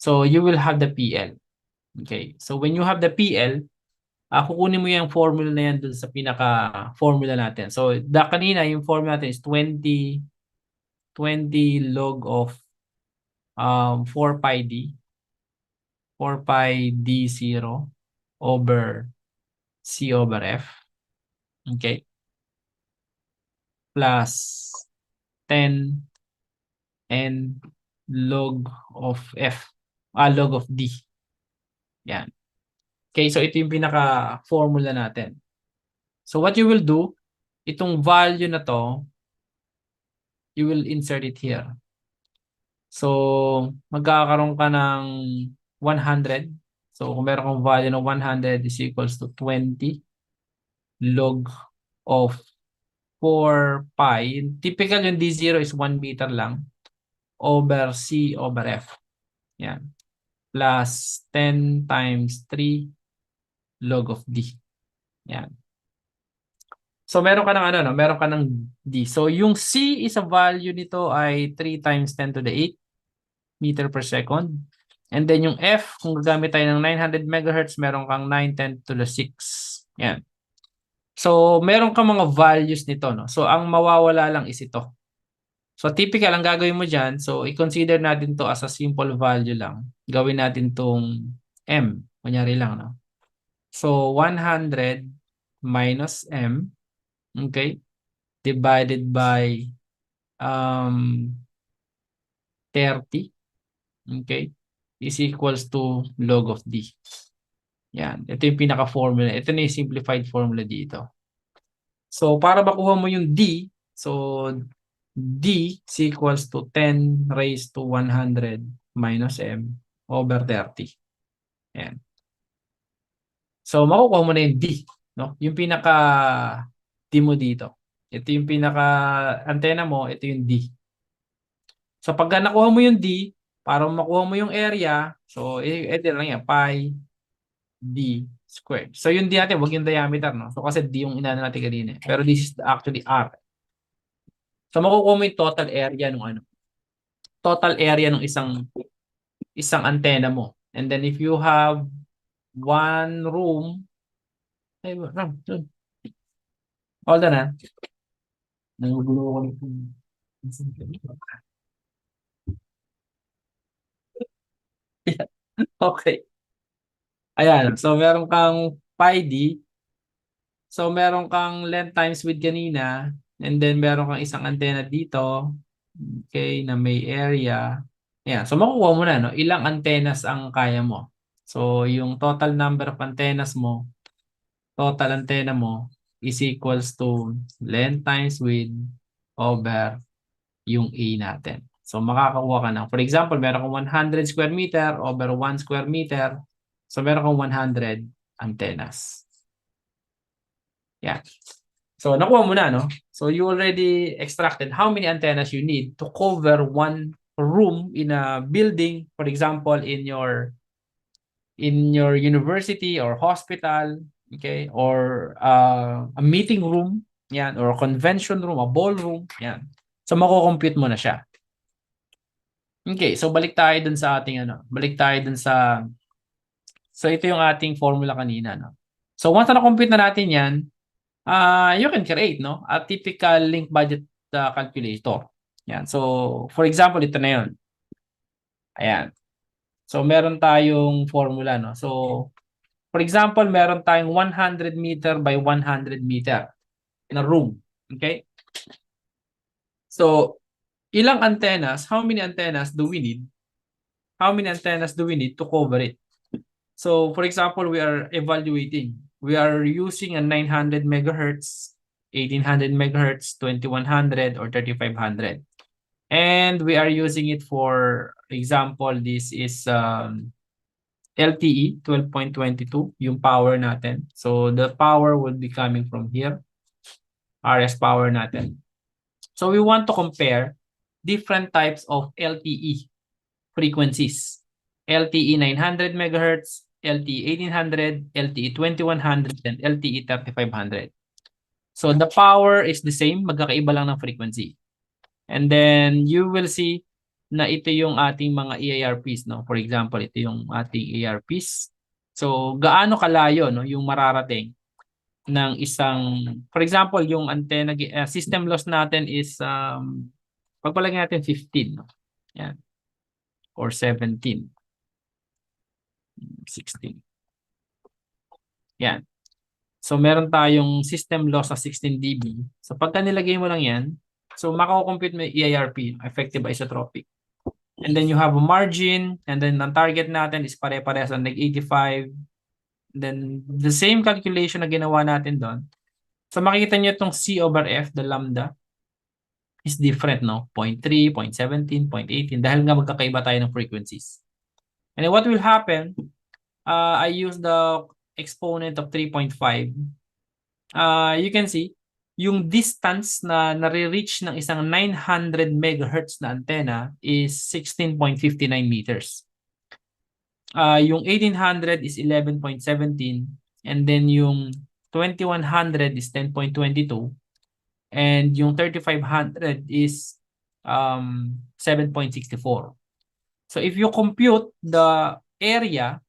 So, you will have the PL. Okay. So, when you have the PL, kukunin mo yung formula na yan dun sa pinaka-formula natin. So, kanina, yung formula natin is 20 log of 4 pi d 4 pi d0 over C over F. Okay. Plus 10 n log of F. Log of D. Yan. Okay, so ito yung pinaka-formula natin. So what you will do, itong value na to, you will insert it here. So, magkakaroon ka ng 100. So, kung meron kang value ng 100 is equals to 20 log of 4 pi. Typical yung D0 is 1 meter lang over C over F. Yan. Plus 10 times 3 log of D. Yan. So, meron ka ng ano, no? Meron ka ng D. So, yung C is a value nito ay 3 times 10 to the 8 meter per second. And then yung F, kung gagamit tayo ng 900 megahertz, meron kang 910 to the 6. Yan. So, meron kang mga values nito, no? So, ang mawawala lang is ito. So, typical, ang gagawin mo dyan, so, i-consider natin to as a simple value lang. Gawin natin tong M. Kunyari lang, no? So, 100 minus M, okay, divided by 30, okay, is equals to log of D. Yan. Ito yung pinaka-formula. Ito na yung simplified formula dito. So, para makuha mo yung D, so, D is equals to 10 raised to 100 minus M over 30. Yan. So, makukuha mo na yung D. No? Yung pinaka-D mo dito. Ito yung pinaka-antenna mo, ito yung D. So, pagka nakuha mo yung D, para makuha mo yung area, so, ito lang yan, pi D squared. So, yung D natin, wag yung diameter, no? So, kasi D yung inano natin kanina. Pero this is actually R. So, makukuha mo yung total area ng ano. Total area ng isang antenna mo. And then, if you have one room, ay, hold on Nangugulo ko nito. Okay. Ayan. So, meron kang pi D. So, meron kang length times width kanina. And then, meron kang isang antenna dito. Okay, na may area. Ayan. So, makukuha mo na, no? Ilang antennas ang kaya mo. So, yung total number of antennas mo, total antenna mo, is equals to length times width over yung A natin. So, makakakuha ka na. For example, meron kang 100 square meter over 1 square meter. So, meron kang 100 antennas. Yeah. So, nakuha mo na, no? So, you already extracted how many antennas you need to cover one room in a building, for example, in your university or hospital, okay? Or a meeting room, yan, or a convention room, a ballroom, yan. So, mako-compute mo na siya. Okay, so balik tayo dun sa ating ano, balik tayo dun sa, so ito yung ating formula kanina, no? So, once na compute na natin yan, you can create, no, a typical link budget calculator. Yan. So, for example, ito na yun. Ayan. So, meron tayong formula, no? So, for example, meron tayong 100 meter by 100 meter na room. Okay? So, ilang antennas? How many antennas do we need? How many antennas do we need to cover it? So, for example, we are evaluating. We are using a 900 megahertz, 1800 megahertz, 2100, or 3500. And we are using it for example, this is LTE 12.22, yung power natin. So, the power will be coming from here, RS power natin. So, we want to compare different types of LTE frequencies. LTE 900 megahertz, LTE 1800, LTE 2100, and LTE 3500. So the power is the same, magkakaiba lang ng frequency. And then you will see na ito yung ating mga EARPs, no? For example, ito yung ating EARPs. So gaano kalayo, no, yung mararating ng isang, for example, yung antenna system loss natin is pagpalagay natin 15, no? Yan. Or 17. 16. Yan. So, meron tayong system loss sa 16 dB. So, pagka nilagay mo lang yan, so mako-compute mo yung EIRP, effective isotropic. And then you have a margin, and then ang target natin is pare-parehas sa neg-85. Then, the same calculation na ginawa natin doon. So, makikita nyo itong C over F, the lambda, is different, no? 0.3, 0.17, 0.18, dahil nga magkakaiba tayo ng frequencies. And then what will happen, I use the exponent of 3.5. You can see, yung distance na nare-reach ng isang 900 megahertz na antenna is 16.59 meters. Yung 1800 is 11.17, and then yung 2100 is 10.22, and yung 3500 is 7.64. So if you compute the area,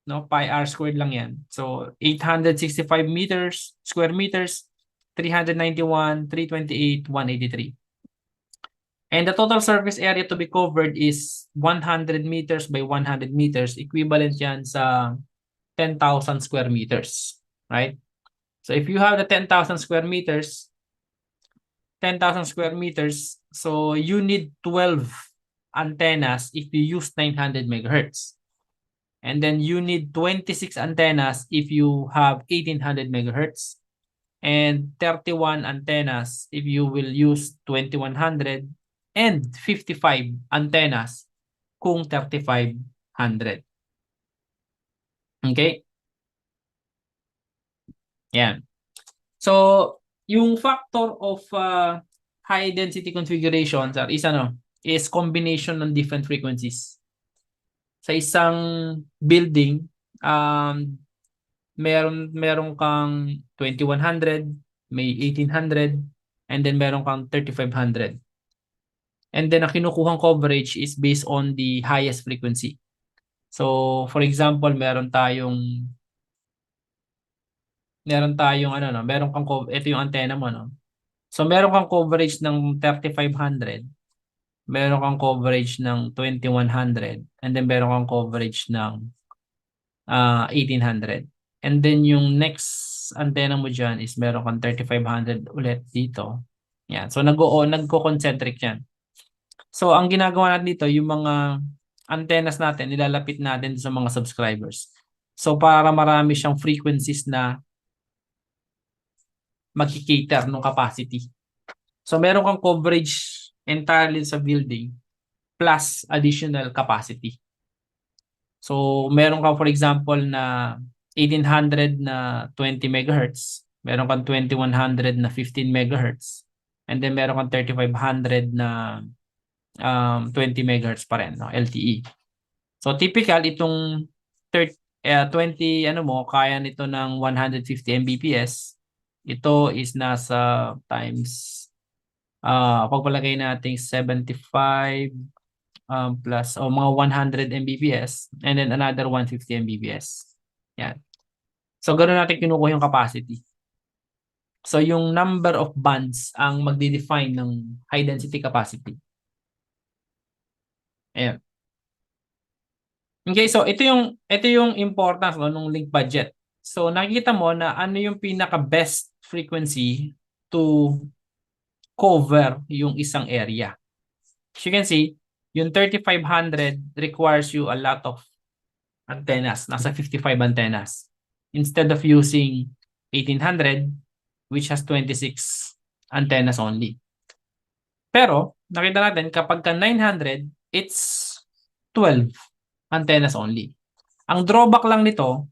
no, pi r squared lang yan. So 865 meters, square meters, 391, 328, 183. And the total surface area to be covered is 100 meters by 100 meters. Equivalent yan sa 10,000 square meters, right? So if you have the 10,000 square meters, so you need 12 antennas if you use 900 megahertz. And then you need 26 antennas if you have 1800 megahertz. And 31 antennas if you will use 2100. And 55 antennas kung 3500. Okay? Yan. So, yung factor of high density configurations is combination ng different frequencies. Sa isang building, meron kang 2100, may 1800, and then meron kang 3500. And then ang kinukuhang coverage is based on the highest frequency. So, for example, meron tayong ito yung antenna mo, no? So, meron kang coverage ng 3500, meron kang coverage ng 2100, and then meron kang coverage ng 1800. And then yung next antenna mo dyan is meron kang 3500 ulit dito. Yan. So, nagko-concentric yan. So, ang ginagawa natin dito, yung mga antennas natin, nilalapit natin sa mga subscribers. So, para marami siyang frequencies na mag-cater ng capacity. So, meron kang coverage entirely sa building plus additional capacity. So, meron kang for example na 1800 na 20 megahertz, meron kang 2100 na 15 megahertz, and then meron kang 3500 na 20 megahertz pa rin, no? LTE. So, typical itong 20 kaya nito ng 150 Mbps. Ito is nasa times pagpalagay natin 75 plus mga 100 Mbps and then another 150 Mbps. Yan. So, ganoon natin kinukuha yung capacity. So yung number of bands ang magde-define ng high density capacity. Ayan. Okay, so ito yung importance ng link budget. So nakikita mo na ano yung pinaka best frequency to cover yung isang area. As you can see, yung 3500 requires you a lot of antennas, nasa 55 antennas. Instead of using 1800, which has 26 antennas only. Pero, nakita natin, kapag ka 900, it's 12 antennas only. Ang drawback lang nito,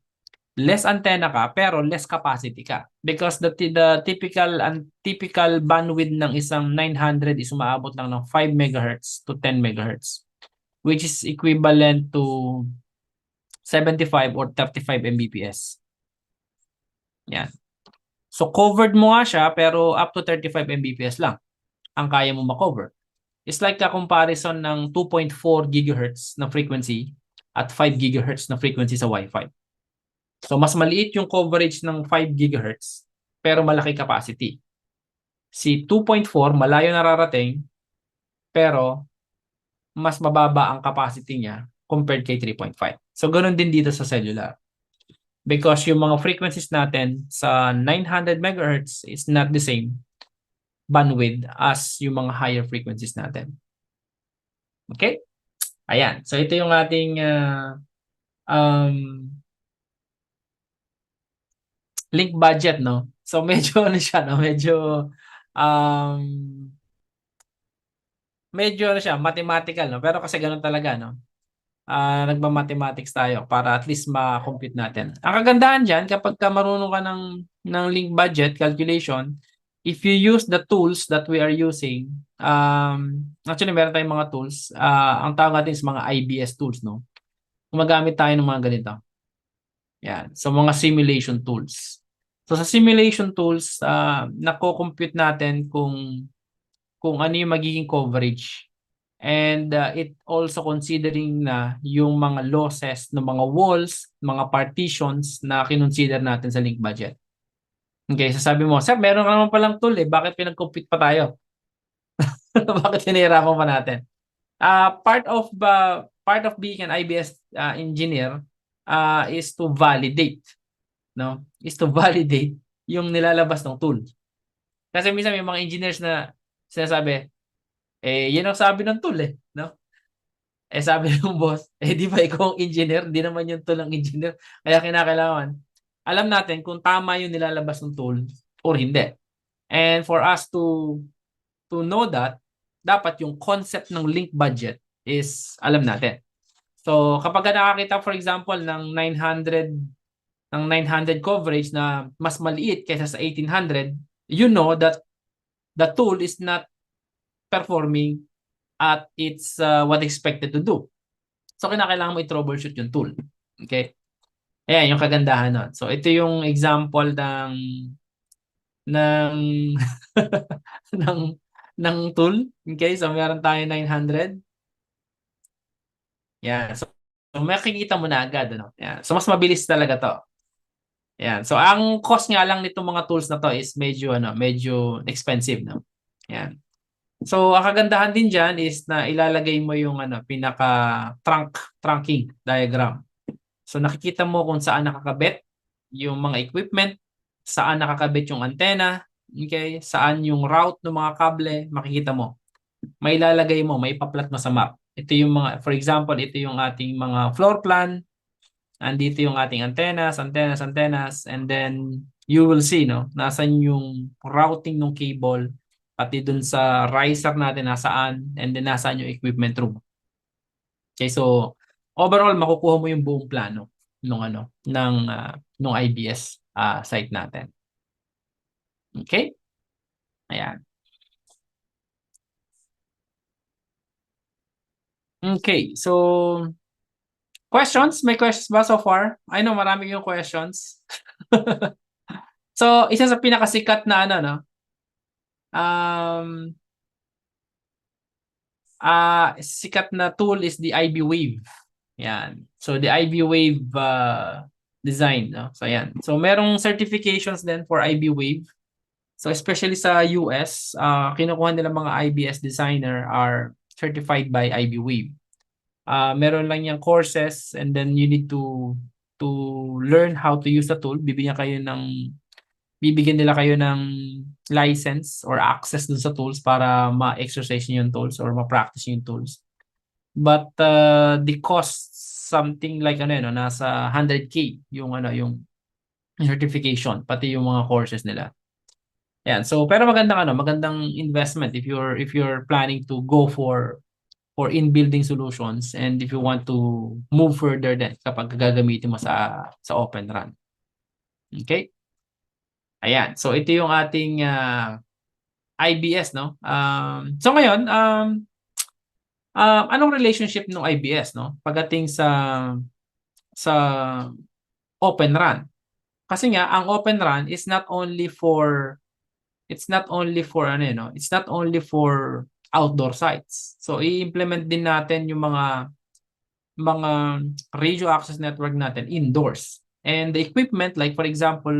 less antenna ka, pero less capacity ka. Because the typical bandwidth ng isang 900 is umaabot lang ng 5 MHz to 10 MHz, which is equivalent to 75 or 35 Mbps. Yan. So covered mo nga siya pero up to 35 Mbps lang ang kaya mo ma-cover. It's like a comparison ng 2.4 GHz na frequency at 5 GHz na frequency sa Wi-Fi. So mas maliit yung coverage ng 5 GHz pero malaki capacity. Si 2.4 malayo nararating pero mas mababa ang capacity niya compared kay 3.5. So ganoon din dito sa cellular. Because yung mga frequencies natin sa 900 MHz is not the same bandwidth as yung mga higher frequencies natin. Okay? Ayan. So ito yung ating link budget, no? So medyo ano siya, no? Um, medyo ano siya, mathematical, no? Pero kasi ganun talaga, no? Nagma-mathematics tayo para at least ma-compute natin. Ang kagandahan dyan, kapag ka marunong ka ng link budget calculation, if you use the tools that we are using, actually meron tayong mga tools, ang tawag natin is mga IBS tools, no? Gumagamit tayo ng mga ganito. Yan. So, mga simulation tools. So, sa simulation tools, nako-compute natin kung ano yung magiging coverage. And it also considering na yung mga losses ng mga walls, mga partitions na kinonsider natin sa link budget. Okay, so sabi mo, sir, meron ka naman palang tool eh. Bakit pinag-compute pa tayo? Bakit hinihirapan pa natin? Part of being an IBS engineer is to validate, no? Is to validate yung nilalabas ng tool. Kasi minsan may mga engineers na sinasabi, yan ang sabi ng tool eh, no? Sabi ng boss, di ba ikaw ang engineer? Di naman yung tool ng engineer. Kaya kinakailangan, alam natin kung tama yung nilalabas ng tool or hindi. And for us to know that, dapat yung concept ng link budget is alam natin. So kapag nakakita for example ng 900 coverage na mas maliit kaysa sa 1800, you know that the tool is not performing at it's what expected to do. So kinakailangan mo i-troubleshoot yung tool. Okay? Ayan, yung kagandahan nun. So ito yung example ng ng tool. Okay? So meron tayo 900. Yan. So makikita mo na agad, ano? Yan. So mas mabilis talaga to. Yan. So ang cost nga lang nitong mga tools na to is medyo expensive, no? Yan. So ang kagandahan din diyan is na ilalagay mo yung pinaka trunking diagram. So nakikita mo kung saan nakakabit yung mga equipment, saan nakakabit yung antenna, okay? Saan yung route ng mga kable, makikita mo. May ilalagay mo, may ipa-plot mo sa map. Ito yung mga, for example, ito yung ating mga floor plan. Andito yung ating antennas, and then you will see, no, nasan yung routing ng cable, pati dun sa riser natin nasaan, and then nasaan yung equipment room. Okay, so overall makukuha mo yung buong plano ng IBS site natin. Okay? Ayan. Okay, so questions? May questions ba so far? I know marami yung questions. So, isa sa pinakasikat na sikat na tool is the IB Wave. Yan. So, the IB Wave design, no? So, yan. So, merong certifications din for IB Wave. So especially sa US, kinukuha nila mga IBS designer are certified by IBweave. Meron lang yung courses and then you need to learn how to use the tool. Bibigyan nila kayo ng license or access dun sa tools para ma-exercise niyo yung tools or ma-practice yung tools. But the cost something like nasa 100K yung certification pati yung mga courses nila. Yan. So pero magandang investment if you're planning to go for in-building solutions and if you want to move further then kapag gagamitin mo sa Open Run. Okay? Ayan. So ito yung ating IBS, no? So ngayon, anong relationship ng IBS, no? Pagdating sa Open Run. Kasi nga ang Open Run is not only for it's not only for outdoor sites. So i-implement din natin yung mga radio access network natin indoors. And the equipment, like for example,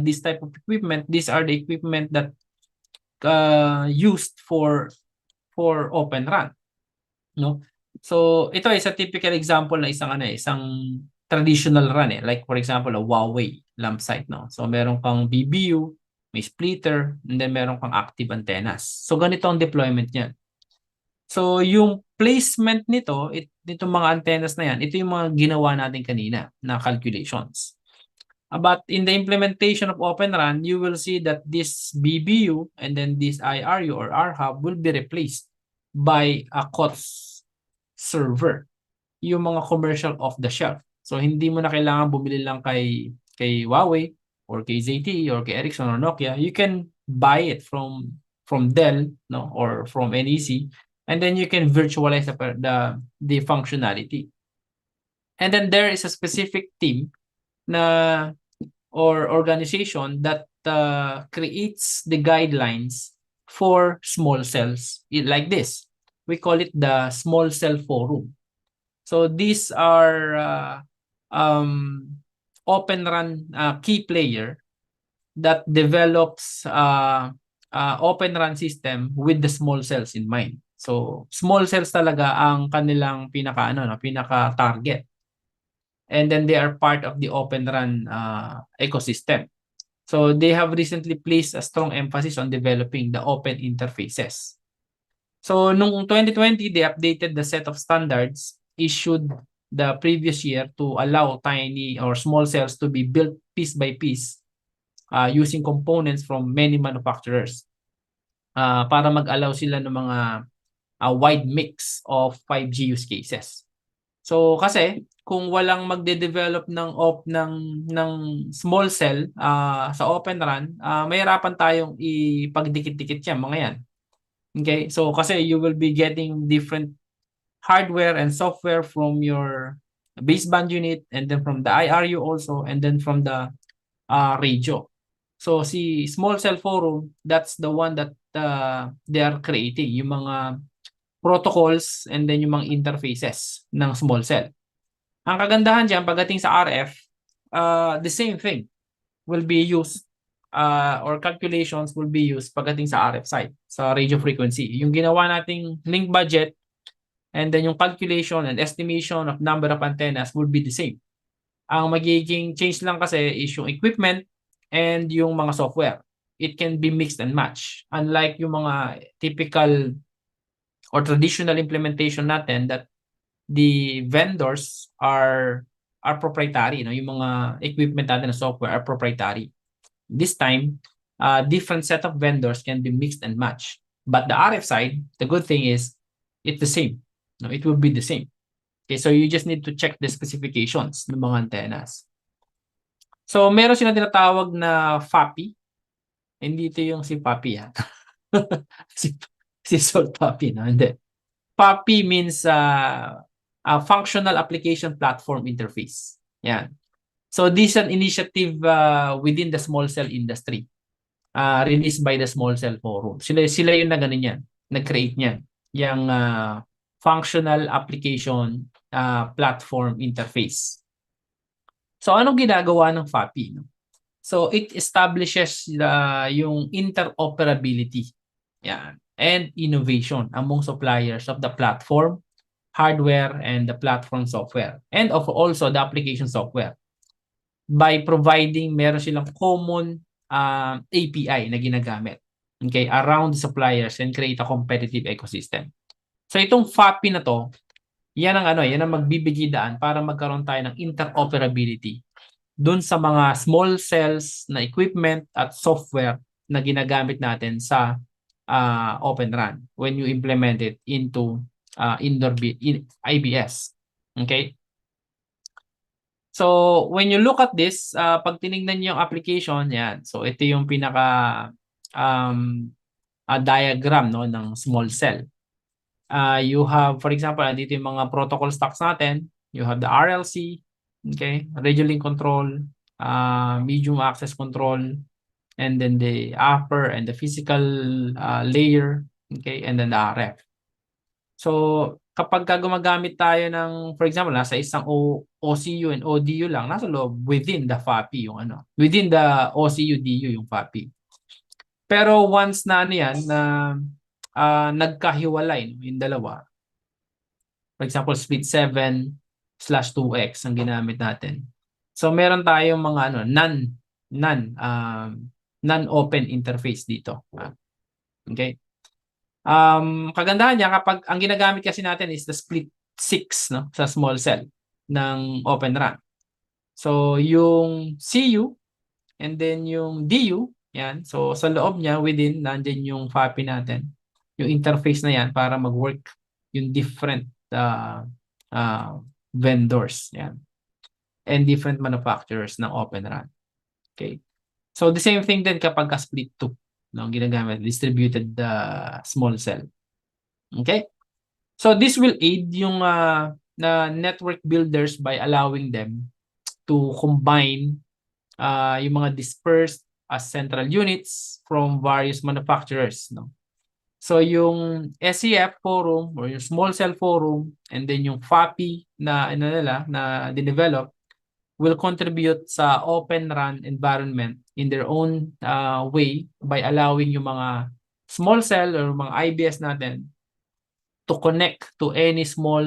this type of equipment, these are the equipment that used for Open Run, no? So ito is a typical example na isang traditional run like for example a Huawei lamp site, no? So meron kang BBU, may splitter, and then meron kang active antennas. So ganito ang deployment niyan. So yung placement nitong mga antennas na yan, ito yung mga ginawa natin kanina na calculations. But in the implementation of Open Run, you will see that this BBU and then this IRU or RHub will be replaced by a COTS server, yung mga commercial off-the-shelf. So hindi mo na kailangan bumili lang kay Huawei or kay ZTE or kay Ericsson or Nokia. You can buy it from Dell, no, or from NEC, and then you can virtualize the functionality. And then there is a specific team na or organization that creates the guidelines for small cells like this. We call it the Small Cell Forum. So these are Open Run key player that develops Open Run system with the small cells in mind. So small cells talaga ang kanilang pinaka target. And then they are part of the Open Run ecosystem. So they have recently placed a strong emphasis on developing the open interfaces. So noong 2020, they updated the set of standards issued the previous year to allow tiny or small cells to be built piece by piece using components from many manufacturers para mag-allow sila ng mga wide mix of 5G use cases. So kasi kung walang magde-develop ng small cell sa Open Run, mahirapan tayong ipagdikit-dikit yan, mga yan. Okay? So kasi you will be getting different hardware and software from your baseband unit and then from the IRU also and then from the radio. So si Small Cell Forum, that's the one that they are creating, yung mga protocols and then yung mga interfaces ng small cell. Ang kagandahan dyan, pagdating sa RF, the same thing will be used or calculations will be used pagdating sa RF side, sa radio frequency. Yung ginawa nating link budget and then yung calculation and estimation of number of antennas will be the same. Ang magiging change lang kasi is yung equipment and yung mga software. It can be mixed and matched. Unlike yung mga typical or traditional implementation natin that the vendors are proprietary, no? Yung mga equipment natin na software are proprietary. This time, different set of vendors can be mixed and matched. But the RF side, the good thing is it's the same. No, it will be the same. Okay, so you just need to check the specifications ng mga antennas. So meron silang tinatawag na FAPI. Hindi ito yung si Papi si Salt Papi, no? Hindi. FAPI means a Functional Application Platform Interface. Yan. So this is an initiative within the small cell industry. Released by the Small Cell Forum. Sila yung nag-create niyan. Yung Functional Application Platform Interface. So anong ginagawa ng FAPI, no? So it establishes yung interoperability, yan, and innovation among suppliers of the platform hardware and the platform software, and of also the application software, by providing meron silang common API na ginagamit, okay, around the suppliers and create a competitive ecosystem. So itong FAPI na to, yan ang magbibigay daan para magkaroon tayo ng interoperability dun sa mga small cells na equipment at software na ginagamit natin sa Open RAN when you implement it into IBS. Okay? So, when you look at this, pag tinignan niyo yung application, yan. So, ito yung pinaka diagram, no, ng small cell. You have, for example, dito yung mga protocol stacks natin. You have the RLC, okay, radio link control, medium access control, and then the upper and the physical layer, okay, and then the RF. So, kapag gumagamit tayo ng, for example, nasa isang OCU and ODU lang, nasa loob, within the FAPI yung within the OCU, DU yung FAPI. Pero once na yan, na nagkahiwalay yung dalawa, for example, split 7/2x ang ginamit natin. So, meron tayong mga non-open interface dito. Okay? Kagandahan niya kapag ang ginagamit kasi natin is the split 6, no, sa small cell ng Open RAN. So yung CU and then yung DU, yan. So sa loob niya, within, nandiyan yung FAPI natin. Yung interface na yan para mag-work yung different vendors, yan. And different manufacturers ng Open RAN. Okay. So the same thing din kapag split 2. No, ginagamit distributed small cell. Okay? So this will aid yung na network builders by allowing them to combine yung mga dispersed as central units from various manufacturers, no. So yung SCF forum or yung small cell forum and then yung FAPI na na dinevelop will contribute sa Open RAN environment in their own way by allowing yung mga small cell or mga IBS natin to connect to any small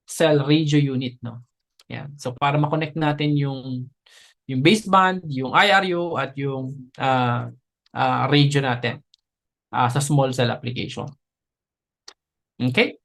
cell radio unit, no. Yan. So para ma-connect natin yung baseband, yung IRU at yung radio natin sa small cell application. Okay?